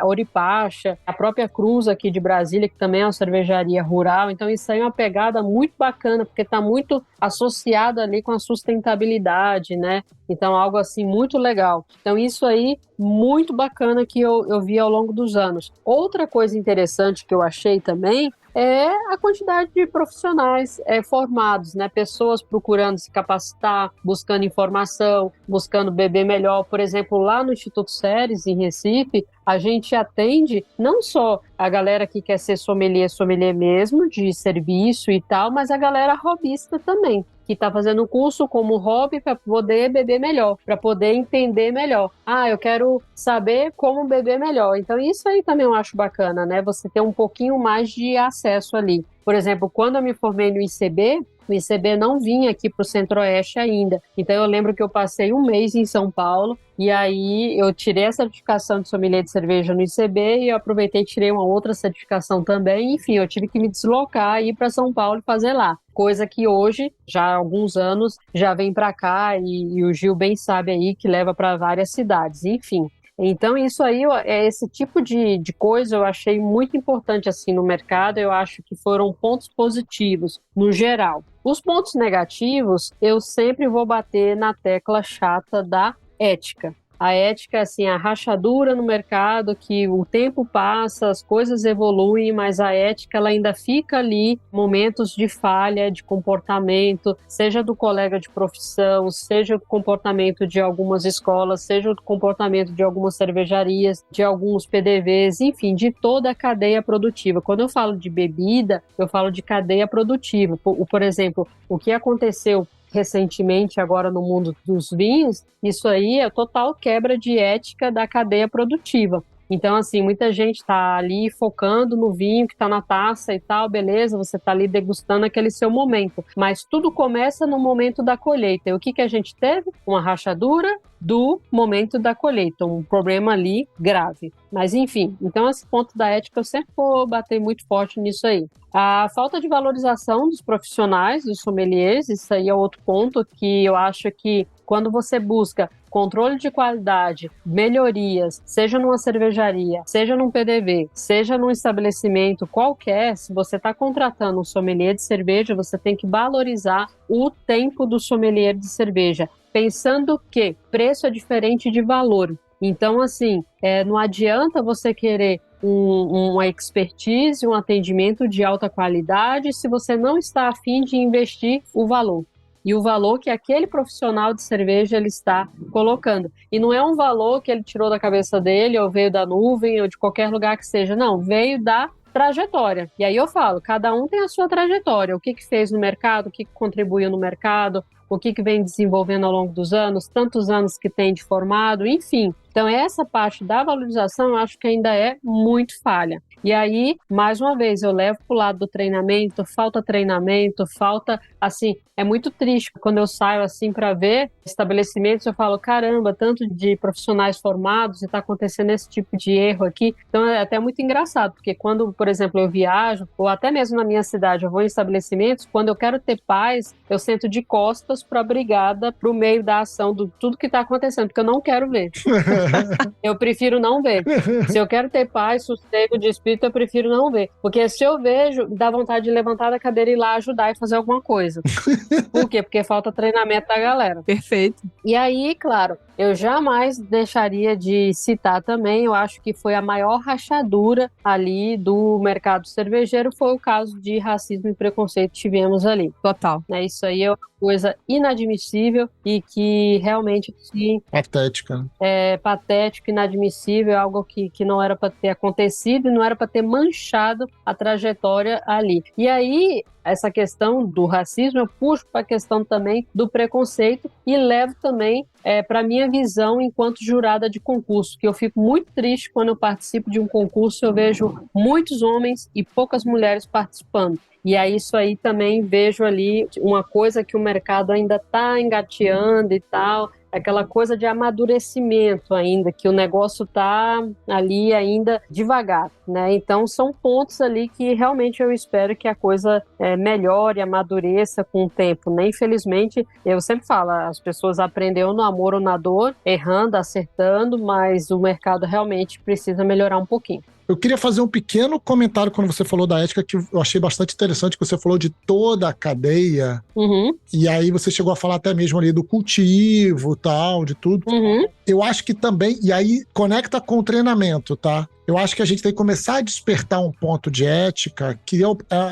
Oripacha, a própria Cruz aqui de Brasília, que também é uma cervejaria rural. Então, isso aí é uma pegada muito bacana, porque está muito associado ali com a sustentabilidade, né? Então, algo assim muito legal. Então, isso aí, muito bacana que eu vi ao longo dos anos. Outra coisa interessante que eu achei também é a quantidade de profissionais formados, né? Pessoas procurando se capacitar, buscando informação, buscando beber melhor. Por exemplo, lá no Instituto Ceres, em Recife, a gente atende não só a galera que quer ser sommelier mesmo, de serviço e tal, mas a galera hobbyista também, que está fazendo um curso como hobby para poder beber melhor, para poder entender melhor. Eu quero saber como beber melhor. Então, isso aí também eu acho bacana, né? Você ter um pouquinho mais de acesso ali. Por exemplo, quando eu me formei no ICB, o ICB não vinha aqui para o Centro-Oeste ainda. Então, eu lembro que eu passei um mês em São Paulo e aí eu tirei a certificação de sommelier de cerveja no ICB e eu aproveitei e tirei uma outra certificação também. Enfim, eu tive que me deslocar e ir para São Paulo e fazer lá. Coisa que hoje, já há alguns anos, já vem para cá e o Gil bem sabe aí que leva para várias cidades. Enfim. Então, isso aí, esse tipo de coisa eu achei muito importante assim no mercado, eu acho que foram pontos positivos, no geral. Os pontos negativos, eu sempre vou bater na tecla chata da ética. A ética, assim, a rachadura no mercado, que o tempo passa, as coisas evoluem, mas a ética ela ainda fica ali, momentos de falha, de comportamento, seja do colega de profissão, seja o comportamento de algumas escolas, seja o comportamento de algumas cervejarias, de alguns PDVs, enfim, de toda a cadeia produtiva. Quando eu falo de bebida, eu falo de cadeia produtiva. Por exemplo, o que aconteceu recentemente agora no mundo dos vinhos, isso aí é total quebra de ética da cadeia produtiva. Então, assim, muita gente está ali focando no vinho que está na taça e tal, beleza, você está ali degustando aquele seu momento. Mas tudo começa no momento da colheita. E o que a gente teve? Uma rachadura do momento da colheita, um problema ali grave. Mas, enfim, então esse ponto da ética eu sempre vou bater muito forte nisso aí. A falta de valorização dos profissionais, dos sommeliers, isso aí é outro ponto que eu acho que quando você busca controle de qualidade, melhorias, seja numa cervejaria, seja num PDV, seja num estabelecimento qualquer, se você está contratando um sommelier de cerveja, você tem que valorizar o tempo do sommelier de cerveja, pensando que preço é diferente de valor. Então, assim, não adianta você querer uma expertise, um atendimento de alta qualidade se você não está a fim de investir o valor. e o valor que aquele profissional de cerveja ele está colocando. E não é um valor que ele tirou da cabeça dele, ou veio da nuvem, ou de qualquer lugar que seja. Não, veio da trajetória. E aí eu falo, cada um tem a sua trajetória. O que fez no mercado, o que contribuiu no mercado, o que vem desenvolvendo ao longo dos anos, tantos anos que tem de formado, enfim. Então, essa parte da valorização, eu acho que ainda é muito falha. E aí, mais uma vez, eu levo para o lado do treinamento, falta, assim, é muito triste quando eu saio, assim, para ver estabelecimentos, eu falo, caramba, tanto de profissionais formados e está acontecendo esse tipo de erro aqui. Então, é até muito engraçado, porque quando, por exemplo, eu viajo, ou até mesmo na minha cidade, eu vou em estabelecimentos, quando eu quero ter paz, eu sento de costas para a brigada, para o meio da ação, do tudo que está acontecendo, porque eu não quero ver. Eu prefiro não ver. Se eu quero ter paz, sossego de espírito, eu prefiro não ver. Porque se eu vejo, dá vontade de levantar da cadeira e ir lá ajudar e fazer alguma coisa. Por quê? Porque falta treinamento da galera.
Perfeito.
E aí, claro, eu jamais deixaria de citar também, eu acho que foi a maior rachadura ali do mercado cervejeiro, foi o caso de racismo e preconceito que tivemos ali.
Total.
Isso aí é uma coisa inadmissível e que realmente, sim,
Patética.
é patético, inadmissível, algo que não era para ter acontecido e não era para ter manchado a trajetória ali. E aí, essa questão do racismo, eu puxo para a questão também do preconceito e levo também para a minha visão enquanto jurada de concurso, que eu fico muito triste quando eu participo de um concurso, eu vejo muitos homens e poucas mulheres participando. E aí isso aí também vejo ali uma coisa que o mercado ainda está engateando e tal, aquela coisa de amadurecimento ainda, que o negócio está ali ainda devagar, né? Então são pontos ali que realmente eu espero que a coisa melhore, amadureça com o tempo, né? Infelizmente, eu sempre falo, as pessoas aprenderam no amor ou na dor, errando, acertando, mas o mercado realmente precisa melhorar um pouquinho.
Eu queria fazer um pequeno comentário quando você falou da ética, que eu achei bastante interessante, que você falou de toda a cadeia, e aí você chegou a falar até mesmo ali do cultivo, tal, de tudo. Eu acho que também, e aí conecta com o treinamento, tá? Eu acho que a gente tem que começar a despertar um ponto de ética, que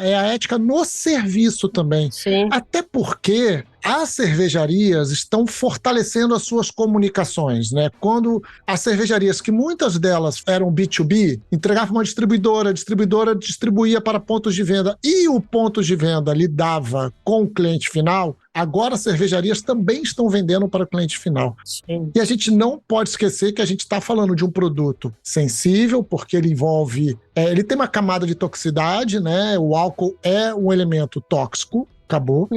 é a ética no serviço também.
Sim.
Até porque as cervejarias estão fortalecendo as suas comunicações, né? Quando as cervejarias, que muitas delas eram B2B, entregavam uma distribuidora, a distribuidora distribuía para pontos de venda e o ponto de venda lidava com o cliente final, agora as cervejarias também estão vendendo para o cliente final.
Sim.
E a gente não pode esquecer que a gente está falando de um produto sensível, porque ele envolve... ele tem uma camada de toxicidade, né? O álcool é um elemento tóxico, acabou.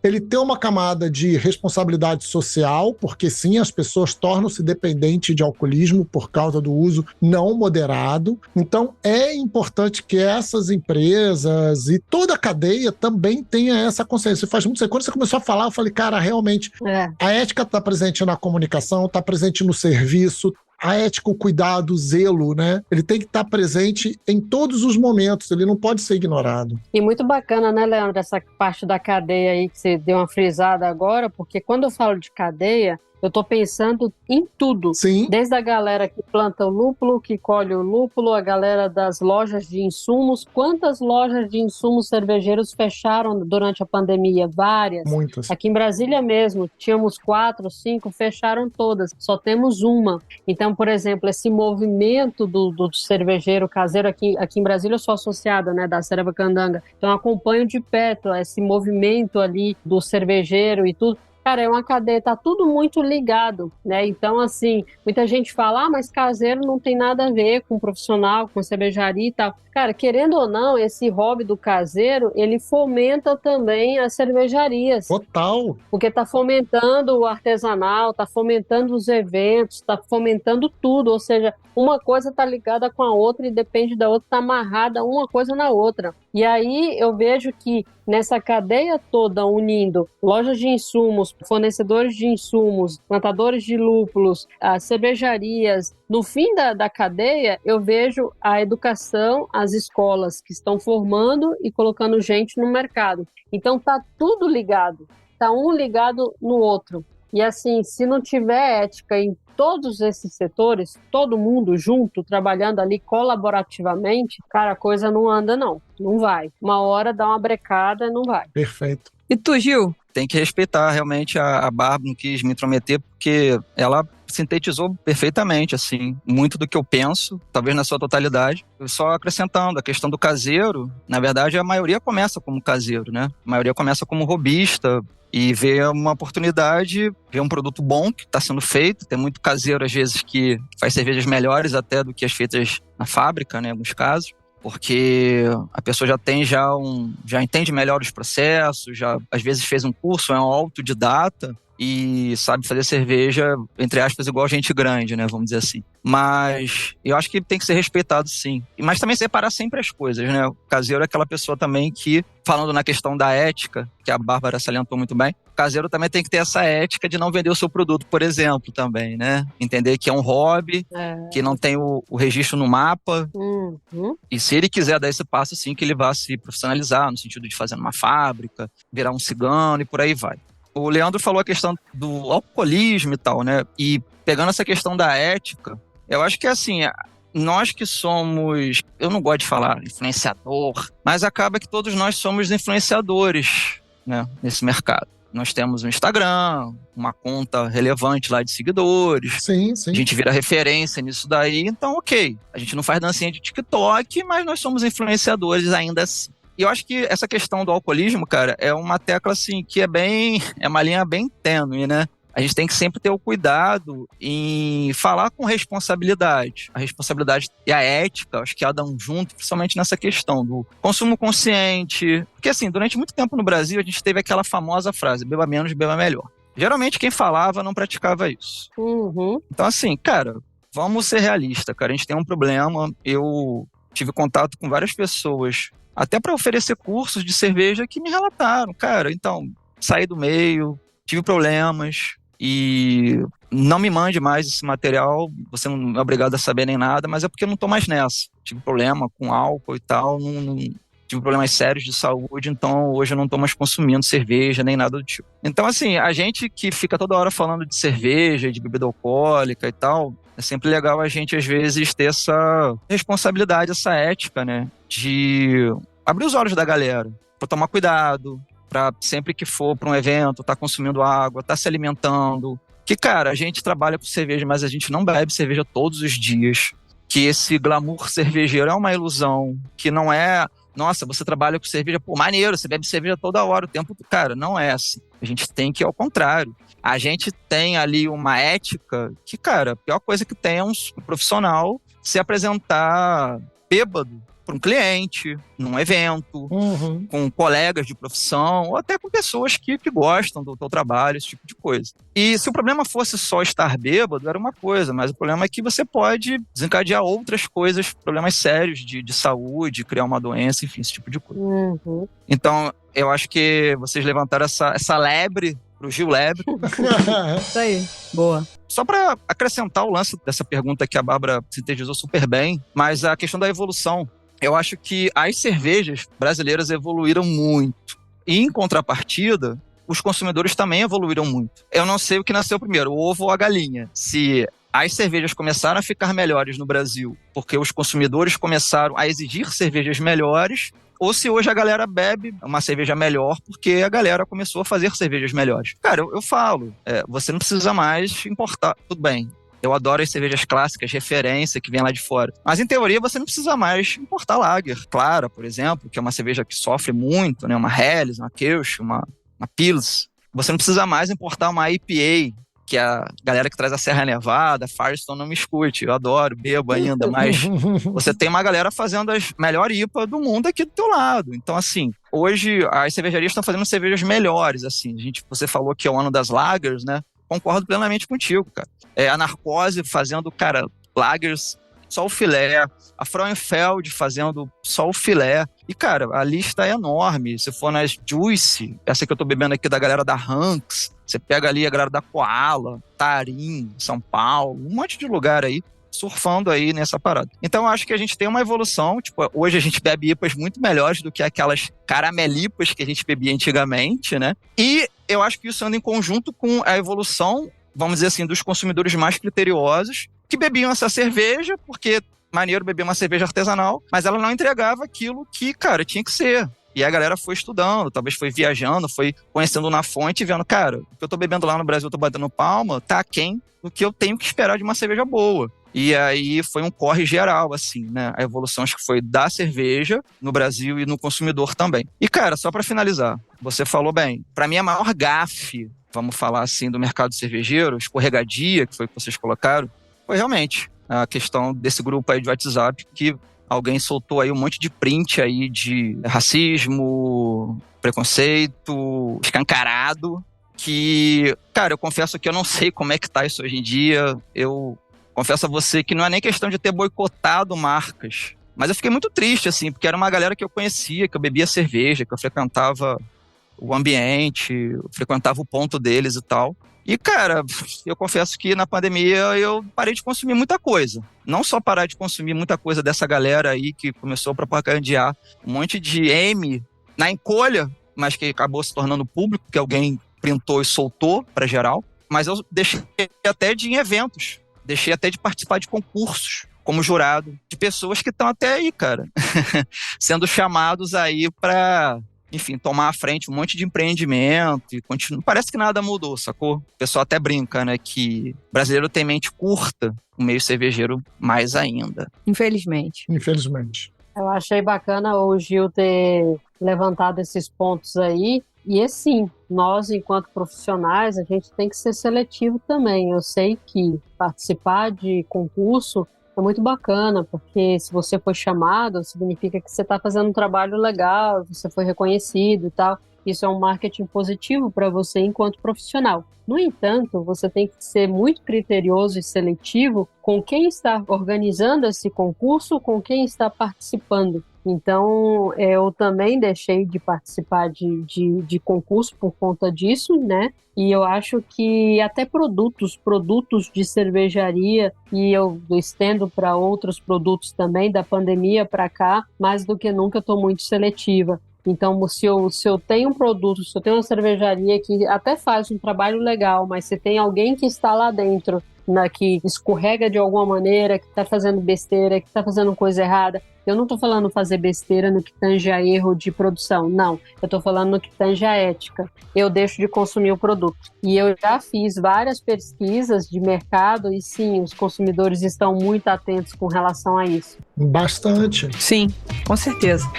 Ele tem uma camada de responsabilidade social, porque sim, as pessoas tornam-se dependentes de alcoolismo por causa do uso não moderado. Então, é importante que essas empresas e toda a cadeia também tenha essa consciência. Faz muito tempo. Quando você começou a falar, eu falei, cara, realmente, a ética está presente na comunicação, está presente no serviço, a ética, o cuidado, o zelo, né? Ele tem que estar presente em todos os momentos, ele não pode ser ignorado.
E muito bacana, né, Leandro, essa parte da cadeia aí que você deu uma frisada agora, porque quando eu falo de cadeia, eu estou pensando em tudo.
Sim.
Desde a galera que planta o lúpulo, que colhe o lúpulo, a galera das lojas de insumos. Quantas lojas de insumos cervejeiros fecharam durante a pandemia? Várias.
Muitas.
Aqui em Brasília mesmo, tínhamos 4, 5, fecharam todas. Só temos uma. Então, por exemplo, esse movimento do cervejeiro caseiro, aqui em Brasília eu sou associada, né, da Serva Candanga. Então, eu acompanho de perto esse movimento ali do cervejeiro e tudo. Cara, é uma cadeia, tá tudo muito ligado, né? Então, assim, muita gente fala, mas caseiro não tem nada a ver com profissional, com cervejaria e tal. Cara, querendo ou não, esse hobby do caseiro, ele fomenta também as cervejarias.
Total.
Porque tá fomentando o artesanal, tá fomentando os eventos, tá fomentando tudo, ou seja, uma coisa tá ligada com a outra e depende da outra, tá amarrada uma coisa na outra. E aí eu vejo que nessa cadeia toda, unindo lojas de insumos, fornecedores de insumos, plantadores de lúpulos, as cervejarias, no fim da cadeia, eu vejo a educação, as escolas que estão formando e colocando gente no mercado. Então tá tudo ligado, tá um ligado no outro. E assim, se não tiver ética em todos esses setores, todo mundo junto, trabalhando ali colaborativamente, cara, a coisa não anda não vai. Uma hora dá uma brecada, não vai.
Perfeito.
E tu, Gil?
tem que respeitar realmente a Bárbara, não quis me intrometer, porque ela sintetizou perfeitamente, assim, muito do que eu penso, talvez na sua totalidade. Eu só acrescentando, a questão do caseiro, na verdade, a maioria começa como caseiro, né? A maioria começa como robista e vê uma oportunidade, vê um produto bom que está sendo feito. Tem muito caseiro, às vezes, que faz cervejas melhores até do que as feitas na fábrica, né, em alguns casos. Porque a pessoa já entende melhor os processos, já às vezes fez um curso, é um autodidata e sabe fazer cerveja, entre aspas, igual gente grande, né, vamos dizer assim. Mas eu acho que tem que ser respeitado, sim. Mas também separar sempre as coisas, né? O caseiro é aquela pessoa também que, falando na questão da ética, que a Bárbara salientou muito bem, o caseiro também tem que ter essa ética de não vender o seu produto, por exemplo, também, né? Entender que é um hobby, que não tem o registro no mapa. E se ele quiser dar esse passo, sim, que ele vá se profissionalizar, no sentido de fazer numa fábrica, virar um cigano e por aí vai. O Leandro falou a questão do alcoolismo e tal, né? E pegando essa questão da ética, eu acho que assim, nós que somos, eu não gosto de falar influenciador, mas acaba que todos nós somos influenciadores, né, nesse mercado. Nós temos um Instagram, uma conta relevante lá de seguidores.
Sim, sim.
A gente vira referência nisso daí, então ok. A gente não faz dancinha de TikTok, mas nós somos influenciadores ainda assim. E eu acho que essa questão do alcoolismo, cara, é uma tecla assim que é uma linha bem tênue, né? A gente tem que sempre ter o cuidado em falar com responsabilidade. A responsabilidade e a ética, acho que andam junto, principalmente nessa questão do consumo consciente. Porque assim, durante muito tempo no Brasil, a gente teve aquela famosa frase, beba menos, beba melhor. Geralmente quem falava não praticava isso. Então assim, cara, vamos ser realistas, cara. A gente tem um problema. Eu tive contato com várias pessoas, até para oferecer cursos de cerveja, que me relataram, cara, então, saí do meio, tive problemas e não me mande mais esse material, você não é obrigado a saber nem nada, mas é porque eu não tô mais nessa. Tive problema com álcool e tal, tive problemas sérios de saúde, então hoje eu não tô mais consumindo cerveja nem nada do tipo. Então, assim, a gente que fica toda hora falando de cerveja, de bebida alcoólica e tal, é sempre legal a gente, às vezes, ter essa responsabilidade, essa ética, né? De abrir os olhos da galera, pra tomar cuidado, pra sempre que for pra um evento, tá consumindo água, tá se alimentando. Que, cara, a gente trabalha com cerveja, mas a gente não bebe cerveja todos os dias. Que esse glamour cervejeiro é uma ilusão, que não é... Nossa, você trabalha com cerveja, pô, maneiro, você bebe cerveja toda hora, o tempo... Cara, não é assim. A gente tem que ir ao contrário. A gente tem ali uma ética que, cara, a pior coisa que tem é um profissional se apresentar bêbado para um cliente, num evento, com colegas de profissão, ou até com pessoas que gostam do teu trabalho, esse tipo de coisa. E se o problema fosse só estar bêbado, era uma coisa, mas o problema é que você pode desencadear outras coisas, problemas sérios de saúde, criar uma doença, enfim, esse tipo de coisa. Então, eu acho que vocês levantaram essa lebre pro Gil Lebre.
Isso aí, boa.
Só para acrescentar o lance dessa pergunta que a Bárbara sintetizou super bem, mas a questão da evolução. Eu acho que as cervejas brasileiras evoluíram muito. E, em contrapartida, os consumidores também evoluíram muito. Eu não sei o que nasceu primeiro, o ovo ou a galinha. Se as cervejas começaram a ficar melhores no Brasil porque os consumidores começaram a exigir cervejas melhores, ou se hoje a galera bebe uma cerveja melhor porque a galera começou a fazer cervejas melhores. Cara, eu falo, você não precisa mais importar. Tudo bem, eu adoro as cervejas clássicas, referência, que vem lá de fora. Mas, em teoria, você não precisa mais importar lager. Clara, por exemplo, que é uma cerveja que sofre muito, né? Uma Helles, uma Kirsch, uma Pils. Você não precisa mais importar uma IPA, que a galera que traz a Serra Nevada, a Firestone não me escute. Eu adoro, bebo ainda, mas você tem uma galera fazendo as melhores IPA do mundo aqui do teu lado. Então, assim, hoje as cervejarias estão fazendo cervejas melhores, assim. Você falou que é o ano das lagers, né? Concordo plenamente contigo, cara. A Narcose fazendo, cara, lagers, só o filé. A Frauenfeld fazendo só o filé. E, cara, a lista é enorme. Se for nas Juice, essa que eu tô bebendo aqui da galera da Hanks, você pega ali a galera da Koala, Tarim, São Paulo, um monte de lugar aí, surfando aí nessa parada. Então, eu acho que a gente tem uma evolução. Tipo, hoje a gente bebe IPAs muito melhores do que aquelas caramelipas que a gente bebia antigamente, né? E eu acho que isso anda em conjunto com a evolução, vamos dizer assim, dos consumidores mais criteriosos, que bebiam essa cerveja, porque maneiro beber uma cerveja artesanal, mas ela não entregava aquilo que, cara, tinha que ser. E a galera foi estudando, talvez foi viajando, foi conhecendo na fonte e vendo, cara, o que eu tô bebendo lá no Brasil, eu tô batendo palma, tá aquém do que eu tenho que esperar de uma cerveja boa. E aí foi um corre geral, assim, né? A evolução acho que foi da cerveja no Brasil e no consumidor também. E, cara, só pra finalizar, você falou bem, pra mim a maior gafe, vamos falar assim, do mercado cervejeiro, escorregadia, que foi o que vocês colocaram, foi realmente a questão desse grupo aí de WhatsApp que alguém soltou aí um monte de print aí de racismo, preconceito, escancarado, que, cara, eu confesso que eu não sei como é que tá isso hoje em dia. Eu confesso a você que não é nem questão de ter boicotado marcas, mas eu fiquei muito triste, assim, porque era uma galera que eu conhecia, que eu bebia cerveja, que eu frequentava o ambiente, eu frequentava o ponto deles e tal. E, cara, eu confesso que na pandemia eu parei de consumir muita coisa. Não só parar de consumir muita coisa dessa galera aí que começou a propagandear um monte de M na encolha, mas que acabou se tornando público, que alguém printou e soltou para geral. Mas eu deixei até de ir em eventos, deixei até de participar de concursos como jurado, de pessoas que estão até aí, cara, sendo chamados aí para... enfim, tomar à frente um monte de empreendimento e continua. Parece que nada mudou, sacou? O pessoal até brinca, né, que brasileiro tem mente curta, o meio cervejeiro mais ainda.
Infelizmente.
Infelizmente.
Eu achei bacana o Gil ter levantado esses pontos aí. E assim, nós, enquanto profissionais, a gente tem que ser seletivo também. Eu sei que participar de concurso é muito bacana, porque se você foi chamado, significa que você está fazendo um trabalho legal, você foi reconhecido e tal. Isso é um marketing positivo para você enquanto profissional. No entanto, você tem que ser muito criterioso e seletivo com quem está organizando esse concurso, com quem está participando. Então, eu também deixei de participar de concurso por conta disso, né? E eu acho que até produtos de cervejaria, e eu estendo para outros produtos também, da pandemia para cá, mais do que nunca eu estou muito seletiva. Então, se eu tenho um produto, se eu tenho uma cervejaria que até faz um trabalho legal, mas se tem alguém que está lá dentro, que escorrega de alguma maneira, que está fazendo besteira, que está fazendo coisa errada, eu não estou falando fazer besteira no que tange a erro de produção, não. Eu estou falando no que tange a ética. Eu deixo de consumir o produto. E eu já fiz várias pesquisas de mercado e sim, os consumidores estão muito atentos com relação a isso.
Bastante.
Sim, com certeza.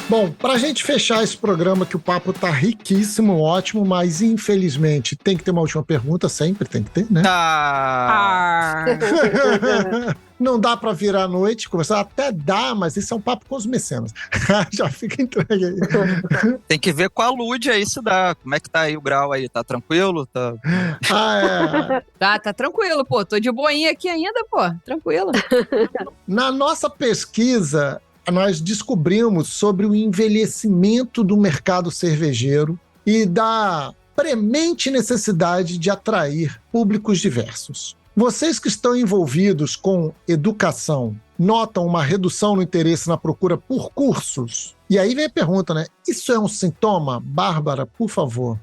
Bom, pra gente fechar esse programa, que o papo tá riquíssimo, ótimo, mas infelizmente tem que ter uma última pergunta, sempre tem que ter, né? Não dá pra virar à noite, conversar, até dá, mas isso é um papo com os mecenas. Já fica entregue aí.
Tem que ver com a Lud aí se dá. Como é que tá aí o grau aí? Tá tranquilo? Tá...
Tá tranquilo, pô. Tô de boinha aqui ainda, pô. Tranquilo.
Na nossa pesquisa, nós descobrimos sobre o envelhecimento do mercado cervejeiro e da premente necessidade de atrair públicos diversos. Vocês que estão envolvidos com educação, notam uma redução no interesse na procura por cursos? E aí vem a pergunta, né? Isso é um sintoma? Bárbara, por favor.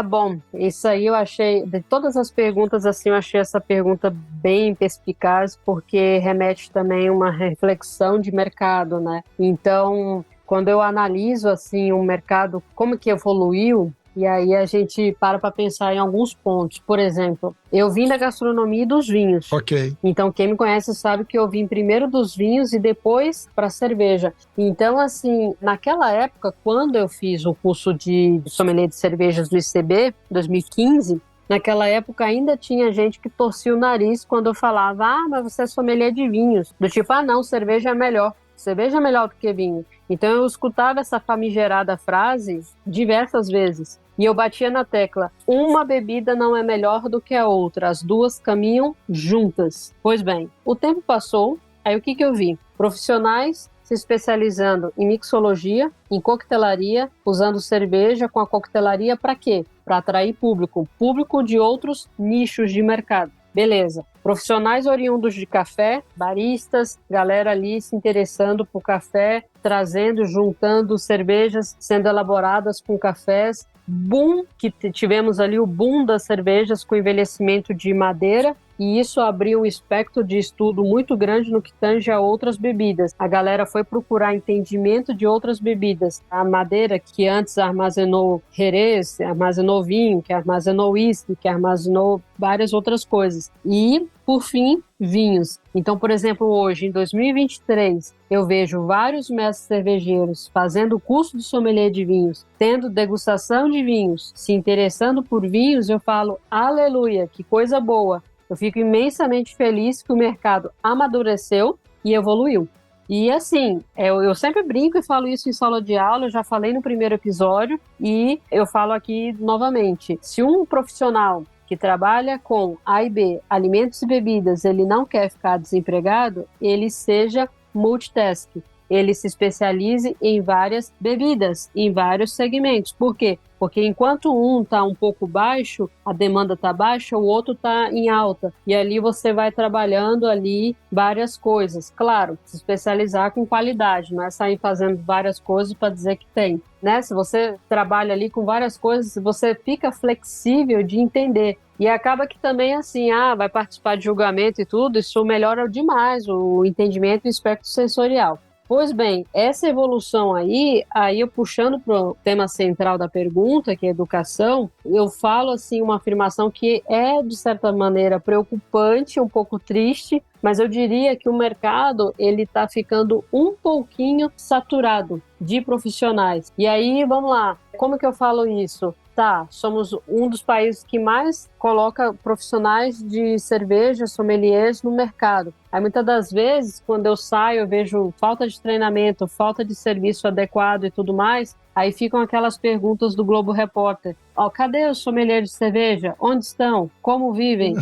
Bom, isso aí eu achei, de todas as perguntas assim, eu achei essa pergunta bem perspicaz, porque remete também a uma reflexão de mercado, né? Então, quando eu analiso assim o mercado, como que evoluiu, e aí a gente para pensar em alguns pontos. Por exemplo, eu vim da gastronomia e dos vinhos.
Ok.
Então, quem me conhece sabe que eu vim primeiro dos vinhos e depois para a cerveja. Então, assim, naquela época, quando eu fiz o curso de sommelier de cervejas do ICB, 2015, naquela época ainda tinha gente que torcia o nariz quando eu falava, mas você é sommelier de vinhos. Do tipo, não, cerveja é melhor. Cerveja é melhor do que vinho. Então eu escutava essa famigerada frase diversas vezes. E eu batia na tecla, uma bebida não é melhor do que a outra, as duas caminham juntas. Pois bem, o tempo passou, aí o que eu vi? Profissionais se especializando em mixologia, em coquetelaria, usando cerveja com a coquetelaria para quê? Para atrair público de outros nichos de mercado. Beleza. Profissionais oriundos de café, baristas, galera ali se interessando por café, trazendo, juntando cervejas sendo elaboradas com cafés boom, que tivemos ali o boom das cervejas com envelhecimento de madeira, e isso abriu um espectro de estudo muito grande no que tange a outras bebidas. A galera foi procurar entendimento de outras bebidas. A madeira que antes armazenou Jerez, armazenou vinho, que armazenou uísque, que armazenou várias outras coisas. E, por fim, vinhos. Então, por exemplo, hoje, em 2023, eu vejo vários mestres cervejeiros fazendo curso de sommelier de vinhos, tendo degustação de vinhos, se interessando por vinhos. Eu falo, aleluia, que coisa boa. Eu fico imensamente feliz que o mercado amadureceu e evoluiu. E assim, eu sempre brinco e falo isso em sala de aula, eu já falei no primeiro episódio e eu falo aqui novamente. Se um profissional que trabalha com A e B, alimentos e bebidas, ele não quer ficar desempregado, ele seja multitask. Ele se especialize em várias bebidas, em vários segmentos. Por quê? Porque enquanto um está um pouco baixo, a demanda está baixa, o outro está em alta. E ali você vai trabalhando ali várias coisas. Claro, se especializar com qualidade, não é sair fazendo várias coisas para dizer que tem. Né? Se você trabalha ali com várias coisas, você fica flexível de entender. E acaba que também assim, vai participar de julgamento e tudo, isso melhora demais o entendimento e o espectro sensorial. Pois bem, essa evolução aí eu puxando para o tema central da pergunta, que é educação, eu falo assim uma afirmação que é, de certa maneira, preocupante, um pouco triste, mas eu diria que o mercado ele está ficando um pouquinho saturado de profissionais. E aí, vamos lá, como que eu falo isso? Tá, somos um dos países que mais coloca profissionais de cerveja, sommeliers no mercado. Aí muitas das vezes, quando eu saio, eu vejo falta de treinamento, falta de serviço adequado e tudo mais, aí ficam aquelas perguntas do Globo Repórter. Cadê os sommeliers de cerveja? Onde estão? Como vivem? Né?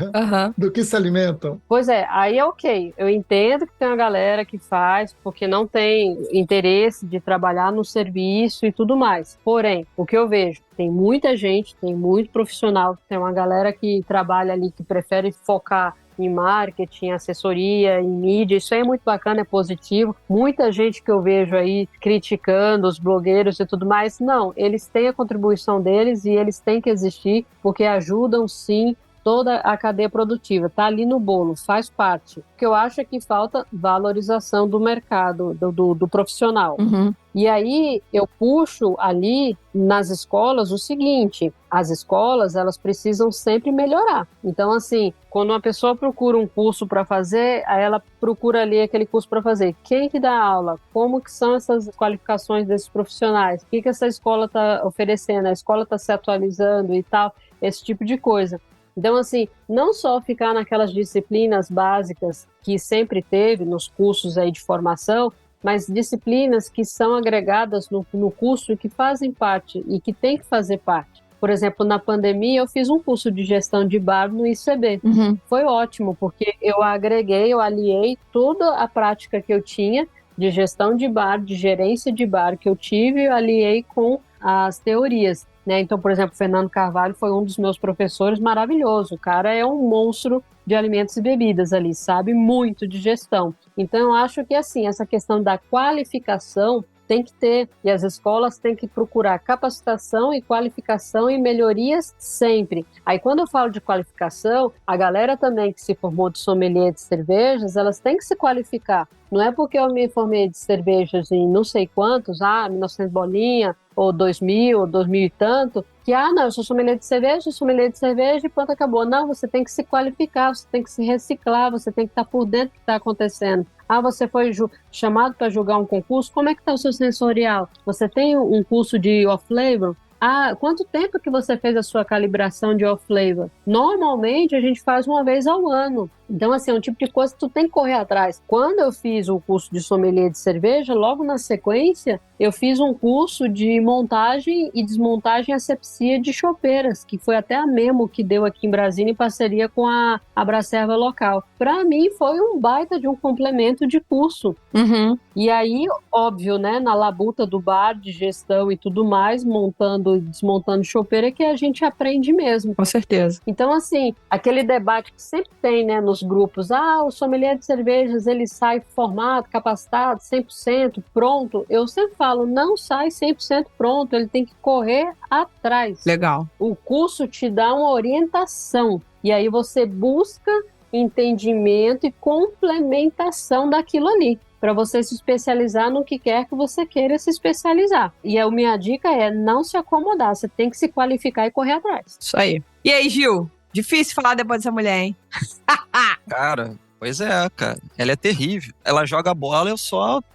Uhum.
Do que se alimentam?
Pois é, aí é ok. Eu entendo que tem uma galera que faz porque não tem interesse de trabalhar no serviço e tudo mais. Porém, o que eu vejo, tem muita gente, tem muito profissional, tem uma galera que trabalha ali, que prefere focar em marketing, assessoria, em mídia, isso aí é muito bacana, é positivo. Muita gente que eu vejo aí criticando os blogueiros e tudo mais, não, eles têm a contribuição deles e eles têm que existir porque ajudam sim toda a cadeia produtiva, tá ali no bolo, faz parte. O que eu acho é que falta valorização do mercado, do profissional.
Uhum.
E aí eu puxo ali nas escolas o seguinte, as escolas elas precisam sempre melhorar. Então assim, quando uma pessoa procura um curso para fazer, aí ela procura ali aquele curso para fazer. Quem que dá aula? Como que são essas qualificações desses profissionais? O que essa escola está oferecendo? A escola está se atualizando e tal, esse tipo de coisa. Então, assim, não só ficar naquelas disciplinas básicas que sempre teve nos cursos aí de formação, mas disciplinas que são agregadas no curso e que fazem parte e que tem que fazer parte. Por exemplo, na pandemia eu fiz um curso de gestão de bar no ICB.
Uhum.
Foi ótimo, porque eu aliei toda a prática que eu tinha de gestão de bar, de gerência de bar que eu tive, eu aliei com as teorias. Né? Então, por exemplo, Fernando Carvalho foi um dos meus professores maravilhoso. O cara é um monstro de alimentos e bebidas ali, sabe muito de gestão. Então, eu acho que assim, essa questão da qualificação tem que ter, e as escolas têm que procurar capacitação e qualificação e melhorias sempre. Aí, quando eu falo de qualificação, a galera também que se formou de sommelier de cervejas, elas têm que se qualificar. Não é porque eu me formei de cervejas em não sei quantos, 1900 bolinha, ou 2000, ou 2000 e tanto, que, não, eu sou sommelier de cerveja e pronto, acabou. Não, você tem que se qualificar, você tem que se reciclar, você tem que estar por dentro do que está acontecendo. Você foi chamado para julgar um concurso, como é que está o seu sensorial? Você tem um curso de off-flavor? Quanto tempo que você fez a sua calibração de off-flavor? Normalmente, a gente faz uma vez ao ano. Então, assim, é um tipo de coisa que tu tem que correr atrás. Quando eu fiz o curso de sommelier de cerveja, logo na sequência, eu fiz um curso de montagem e desmontagem e asepsia de chopeiras, que foi até a Memo que deu aqui em Brasília em parceria com a Abracerva local. Para mim, foi um baita de um complemento de curso.
Uhum.
E aí, óbvio, né, na labuta do bar, de gestão e tudo mais, montando e desmontando chopeira, que a gente aprende mesmo.
Com certeza.
Então, assim, aquele debate que sempre tem, né, nos nos grupos, o sommelier de cervejas, ele sai formado, capacitado, 100% pronto. Eu sempre falo, não sai 100% pronto, ele tem que correr atrás.
Legal.
O curso te dá uma orientação, e aí você busca entendimento e complementação daquilo ali, para você se especializar no que quer que você queira se especializar. E a minha dica é não se acomodar, você tem que se qualificar e correr atrás.
Isso aí. E aí, Gil? Difícil falar depois dessa mulher, hein?
Cara, pois é, cara. Ela é terrível. Ela joga a bola,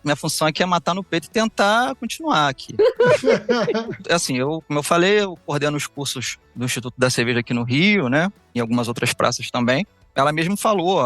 minha função aqui é matar no peito e tentar continuar aqui. Assim, como eu falei, eu coordeno os cursos do Instituto da Cerveja aqui no Rio, né? Em algumas outras praças também. Ela mesmo falou,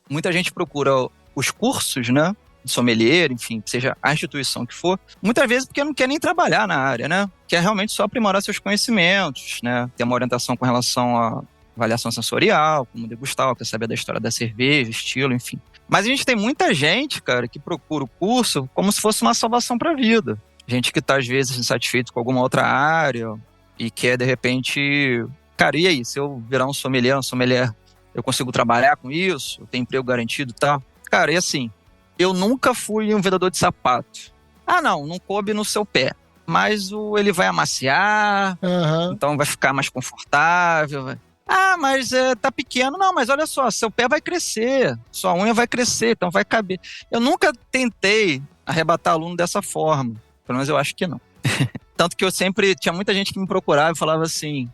muita gente procura os cursos, né? De sommelier, enfim, seja a instituição que for, muitas vezes porque não quer nem trabalhar na área, né? Quer realmente só aprimorar seus conhecimentos, né? Ter uma orientação com relação à avaliação sensorial, como degustar, quer saber da história da cerveja, estilo, enfim. Mas a gente tem muita gente, cara, que procura o curso como se fosse uma salvação para a vida. Gente que tá, às vezes, insatisfeito com alguma outra área e quer, de repente... Cara, e aí? Se eu virar um sommelier, eu consigo trabalhar com isso? Eu tenho emprego garantido e tal? Cara, e assim, eu nunca fui um vendedor de sapato. Não coube no seu pé. Mas ele vai amaciar, então vai ficar mais confortável. Mas tá pequeno. Não, mas olha só, seu pé vai crescer, sua unha vai crescer, então vai caber. Eu nunca tentei arrebatar aluno dessa forma. Pelo menos eu acho que não. Tanto que eu sempre... Tinha muita gente que me procurava e falava assim,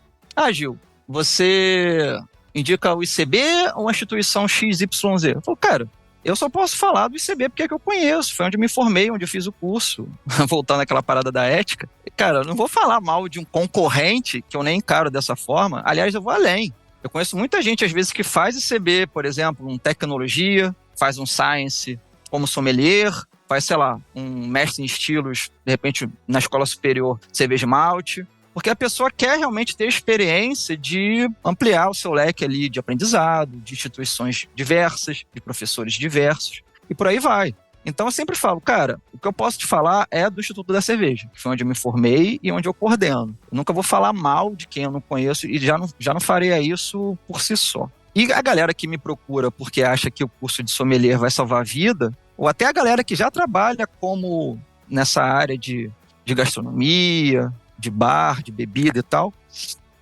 Gil, você indica o ICB ou a instituição XYZ? Eu falo, cara, eu só posso falar do ICB porque é que eu conheço, foi onde eu me formei, onde eu fiz o curso. Voltando àquela parada da ética. Cara, eu não vou falar mal de um concorrente que eu nem encaro dessa forma. Aliás, eu vou além. Eu conheço muita gente, às vezes, que faz ICB, por exemplo, em tecnologia, faz um science como sommelier, faz, sei lá, um mestre em estilos, de repente, na escola superior, cerveja e malte. Porque a pessoa quer realmente ter experiência de ampliar o seu leque ali de aprendizado, de instituições diversas, de professores diversos, e por aí vai. Então eu sempre falo, cara, o que eu posso te falar é do Instituto da Cerveja, que foi onde eu me formei e onde eu coordeno. Eu nunca vou falar mal de quem eu não conheço e já não faria isso por si só. E a galera que me procura porque acha que o curso de sommelier vai salvar a vida, ou até a galera que já trabalha como nessa área de gastronomia, de bar, de bebida e tal,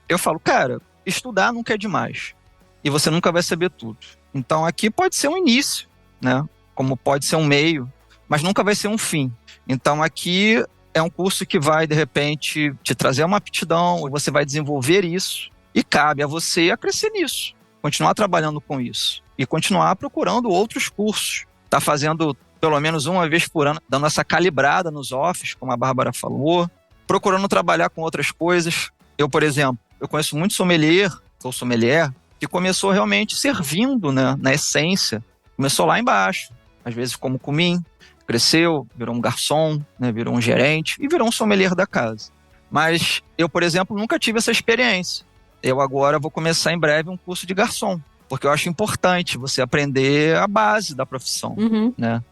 eu falo, cara, estudar nunca é demais. E você nunca vai saber tudo. Então aqui pode ser um início, né? Como pode ser um meio, mas nunca vai ser um fim. Então aqui é um curso que vai, de repente, te trazer uma aptidão, você vai desenvolver isso, e cabe a você a crescer nisso, continuar trabalhando com isso, e continuar procurando outros cursos. Tá fazendo pelo menos uma vez por ano, dando essa calibrada nos offs, como a Bárbara falou, procurando trabalhar com outras coisas. Eu, por exemplo, eu conheço muito sommelier, que começou realmente servindo, né, na essência. Começou lá embaixo, às vezes como cumim, cresceu, virou um garçom, né, virou um gerente e virou um sommelier da casa. Mas eu, por exemplo, nunca tive essa experiência. Eu agora vou começar em breve um curso de garçom, porque eu acho importante você aprender a base da profissão, né?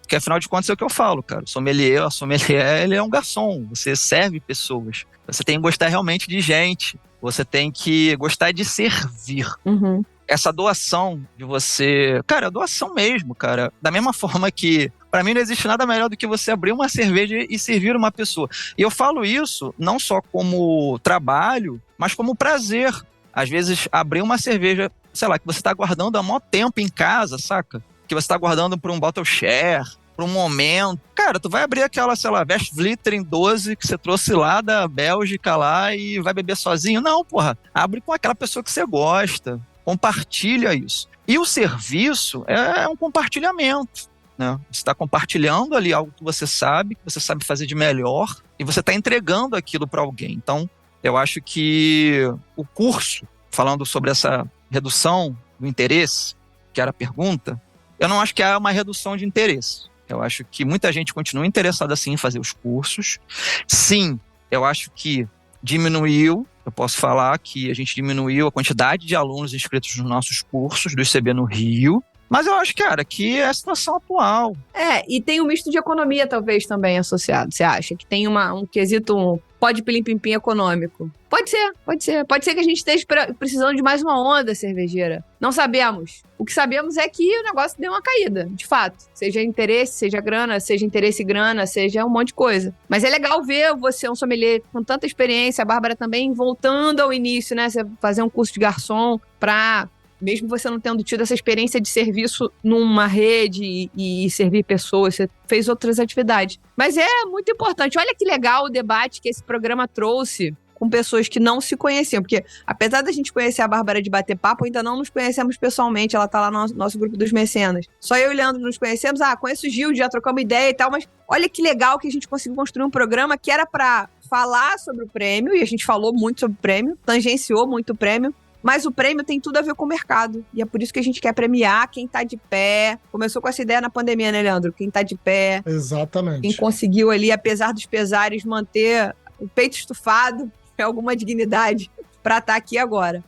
Porque afinal de contas é o que eu falo, cara. O sommelier, ele é um garçom. Você serve pessoas. Você tem que gostar realmente de gente. Você tem que gostar de servir. Essa doação de você... Cara, doação mesmo, cara. Da mesma forma que, pra mim, não existe nada melhor do que você abrir uma cerveja e servir uma pessoa. E eu falo isso não só como trabalho, mas como prazer. Às vezes, abrir uma cerveja, sei lá, que você tá guardando há mó tempo em casa, saca? Que você tá guardando para um bottle share, para um momento. Cara, tu vai abrir aquela, sei lá, Westvleteren 12 que você trouxe lá da Bélgica lá e vai beber sozinho. Não, porra. Abre com aquela pessoa que você gosta. Compartilha isso. E o serviço é um compartilhamento, né? Você está compartilhando ali algo que você sabe fazer de melhor e você está entregando aquilo para alguém. Então, eu acho que o curso, falando sobre essa redução do interesse, que era a pergunta, eu não acho que há uma redução de interesse. Eu acho que muita gente continua interessada, sim, em fazer os cursos. Sim, eu acho que diminuiu, eu posso falar que a gente diminuiu a quantidade de alunos inscritos nos nossos cursos do ICB no Rio, Mas eu acho, cara, que é a situação atual.
E tem um misto de economia, talvez, também associado. Você acha que tem um quesito, pode pilim-pim-pim econômico? Pode ser, pode ser. Pode ser que a gente esteja precisando de mais uma onda cervejeira. Não sabemos. O que sabemos é que o negócio deu uma caída, de fato. Seja interesse, seja grana, seja interesse e grana, seja um monte de coisa. Mas é legal ver você, um sommelier com tanta experiência, a Bárbara também voltando ao início, né? Você fazer um curso de garçom pra... Mesmo você não tendo tido essa experiência de serviço numa rede e servir pessoas, você fez outras atividades. Mas é muito importante. Olha que legal o debate que esse programa trouxe com pessoas que não se conheciam. Porque, apesar da gente conhecer a Bárbara de bater papo, ainda não nos conhecemos pessoalmente. Ela tá lá no nosso grupo dos mecenas. Só eu e o Leandro nos conhecemos. Conheço o Gil, já trocamos ideia e tal. Mas olha que legal que a gente conseguiu construir um programa que era pra falar sobre o prêmio. E a gente falou muito sobre o prêmio. Tangenciou muito o prêmio. Mas o prêmio tem tudo a ver com o mercado. E é por isso que a gente quer premiar quem tá de pé. Começou com essa ideia na pandemia, né, Leandro? Quem tá de pé.
Exatamente.
Quem conseguiu ali, apesar dos pesares, manter o peito estufado, alguma dignidade, pra estar aqui agora.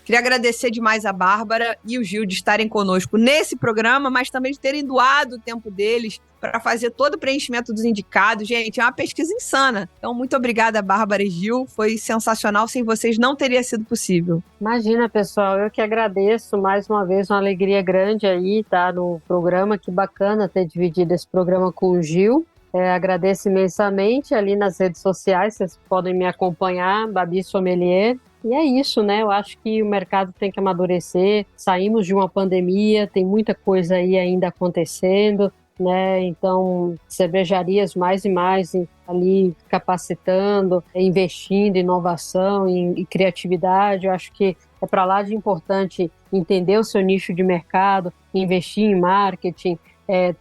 Queria agradecer demais a Bárbara e o Gil de estarem conosco nesse programa, mas também de terem doado o tempo deles para fazer todo o preenchimento dos indicados. Gente, é uma pesquisa insana. Então, muito obrigada, Bárbara e Gil. Foi sensacional. Sem vocês não teria sido possível.
Imagina, pessoal, eu que agradeço mais uma vez, uma alegria grande aí, tá, no programa. Que bacana ter dividido esse programa com o Gil. Agradeço imensamente ali nas redes sociais, vocês podem me acompanhar, Babi Sommelier. E é isso, né? Eu acho que o mercado tem que amadurecer. Saímos de uma pandemia, tem muita coisa aí ainda acontecendo, né? Então, cervejarias mais e mais ali capacitando, investindo em inovação, em criatividade. Eu acho que é para lá de importante entender o seu nicho de mercado, investir em marketing,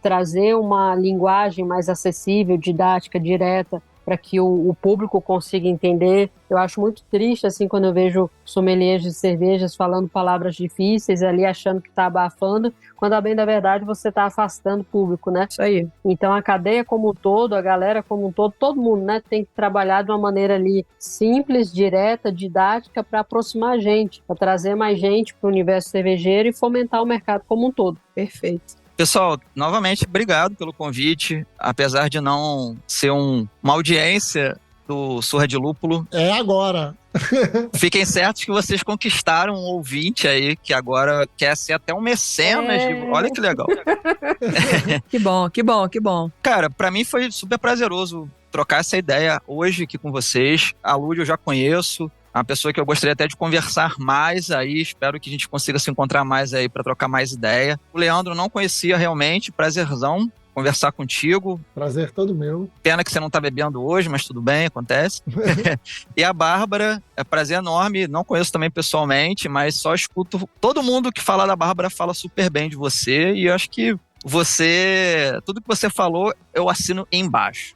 trazer uma linguagem mais acessível, didática, direta, para que o público consiga entender. Eu acho muito triste, assim, quando eu vejo sommeliers de cervejas falando palavras difíceis ali, achando que está abafando, quando, a bem da verdade, você está afastando o público, né?
Isso aí.
Então, a cadeia como um todo, a galera como um todo, todo mundo, né, tem que trabalhar de uma maneira ali simples, direta, didática, para aproximar a gente, para trazer mais gente para o universo cervejeiro e fomentar o mercado como um todo.
Perfeito.
Pessoal, novamente, obrigado pelo convite. Apesar de não ser uma audiência do Surra de Lúpulo.
É agora.
Fiquem certos que vocês conquistaram um ouvinte aí, que agora quer ser até um mecenas. Olha que legal.
Que bom, que bom, que bom.
Cara, pra mim foi super prazeroso trocar essa ideia hoje aqui com vocês. A Lud eu já conheço. Uma pessoa que eu gostaria até de conversar mais aí, espero que a gente consiga se encontrar mais aí para trocar mais ideia. O Leandro não conhecia realmente, prazerzão conversar contigo.
Prazer todo meu.
Pena que você não tá bebendo hoje, mas tudo bem, acontece. E a Bárbara, é prazer enorme, não conheço também pessoalmente, mas só escuto todo mundo que fala da Bárbara fala super bem de você e eu acho que tudo que você falou, eu assino embaixo.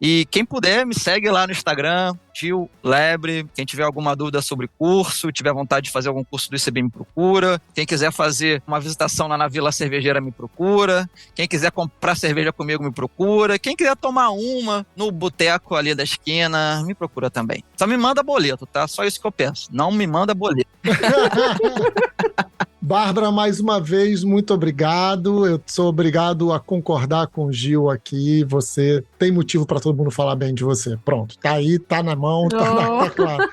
E quem puder, me segue lá no Instagram, Gil Lebre. Quem tiver alguma dúvida sobre curso, tiver vontade de fazer algum curso do ICB, me procura. Quem quiser fazer uma visitação lá na Vila Cervejeira, me procura. Quem quiser comprar cerveja comigo, me procura. Quem quiser tomar uma no boteco ali da esquina, me procura também. Só me manda boleto, tá? Só isso que eu peço. Não me manda boleto.
Bárbara, mais uma vez, muito obrigado. Eu sou obrigado a concordar com o Gil aqui. Você tem motivo para todo mundo falar bem de você. Pronto, tá aí, tá na mão, tá claro.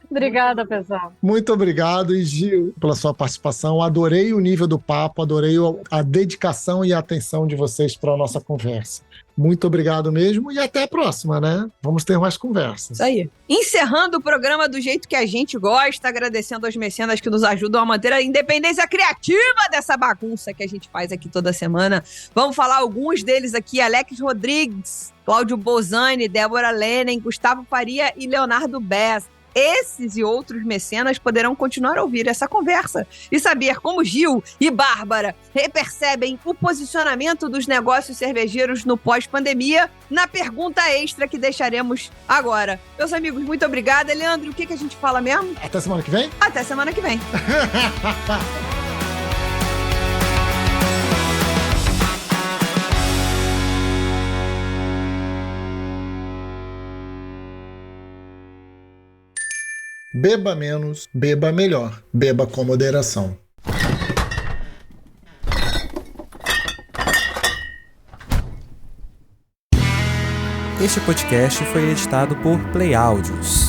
Obrigada, pessoal.
Muito obrigado, e Gil, pela sua participação. Adorei o nível do papo, adorei a dedicação e a atenção de vocês para a nossa conversa. Muito obrigado mesmo e até a próxima, né? Vamos ter mais conversas.
Isso aí. Encerrando o programa do jeito que a gente gosta, agradecendo aos mecenas que nos ajudam a manter a independência criativa dessa bagunça que a gente faz aqui toda semana. Vamos falar alguns deles aqui: Alex Rodrigues, Cláudio Bozani, Débora Lenin, Gustavo Faria e Leonardo Bess. Esses e outros mecenas poderão continuar a ouvir essa conversa e saber como Gil e Bárbara repercebem o posicionamento dos negócios cervejeiros no pós-pandemia na pergunta extra que deixaremos agora. Meus amigos, muito obrigada. Leandro, o que a gente fala mesmo?
Até semana que vem?
Até semana que vem.
Beba menos, beba melhor. Beba com moderação.
Este podcast foi editado por Play Áudios.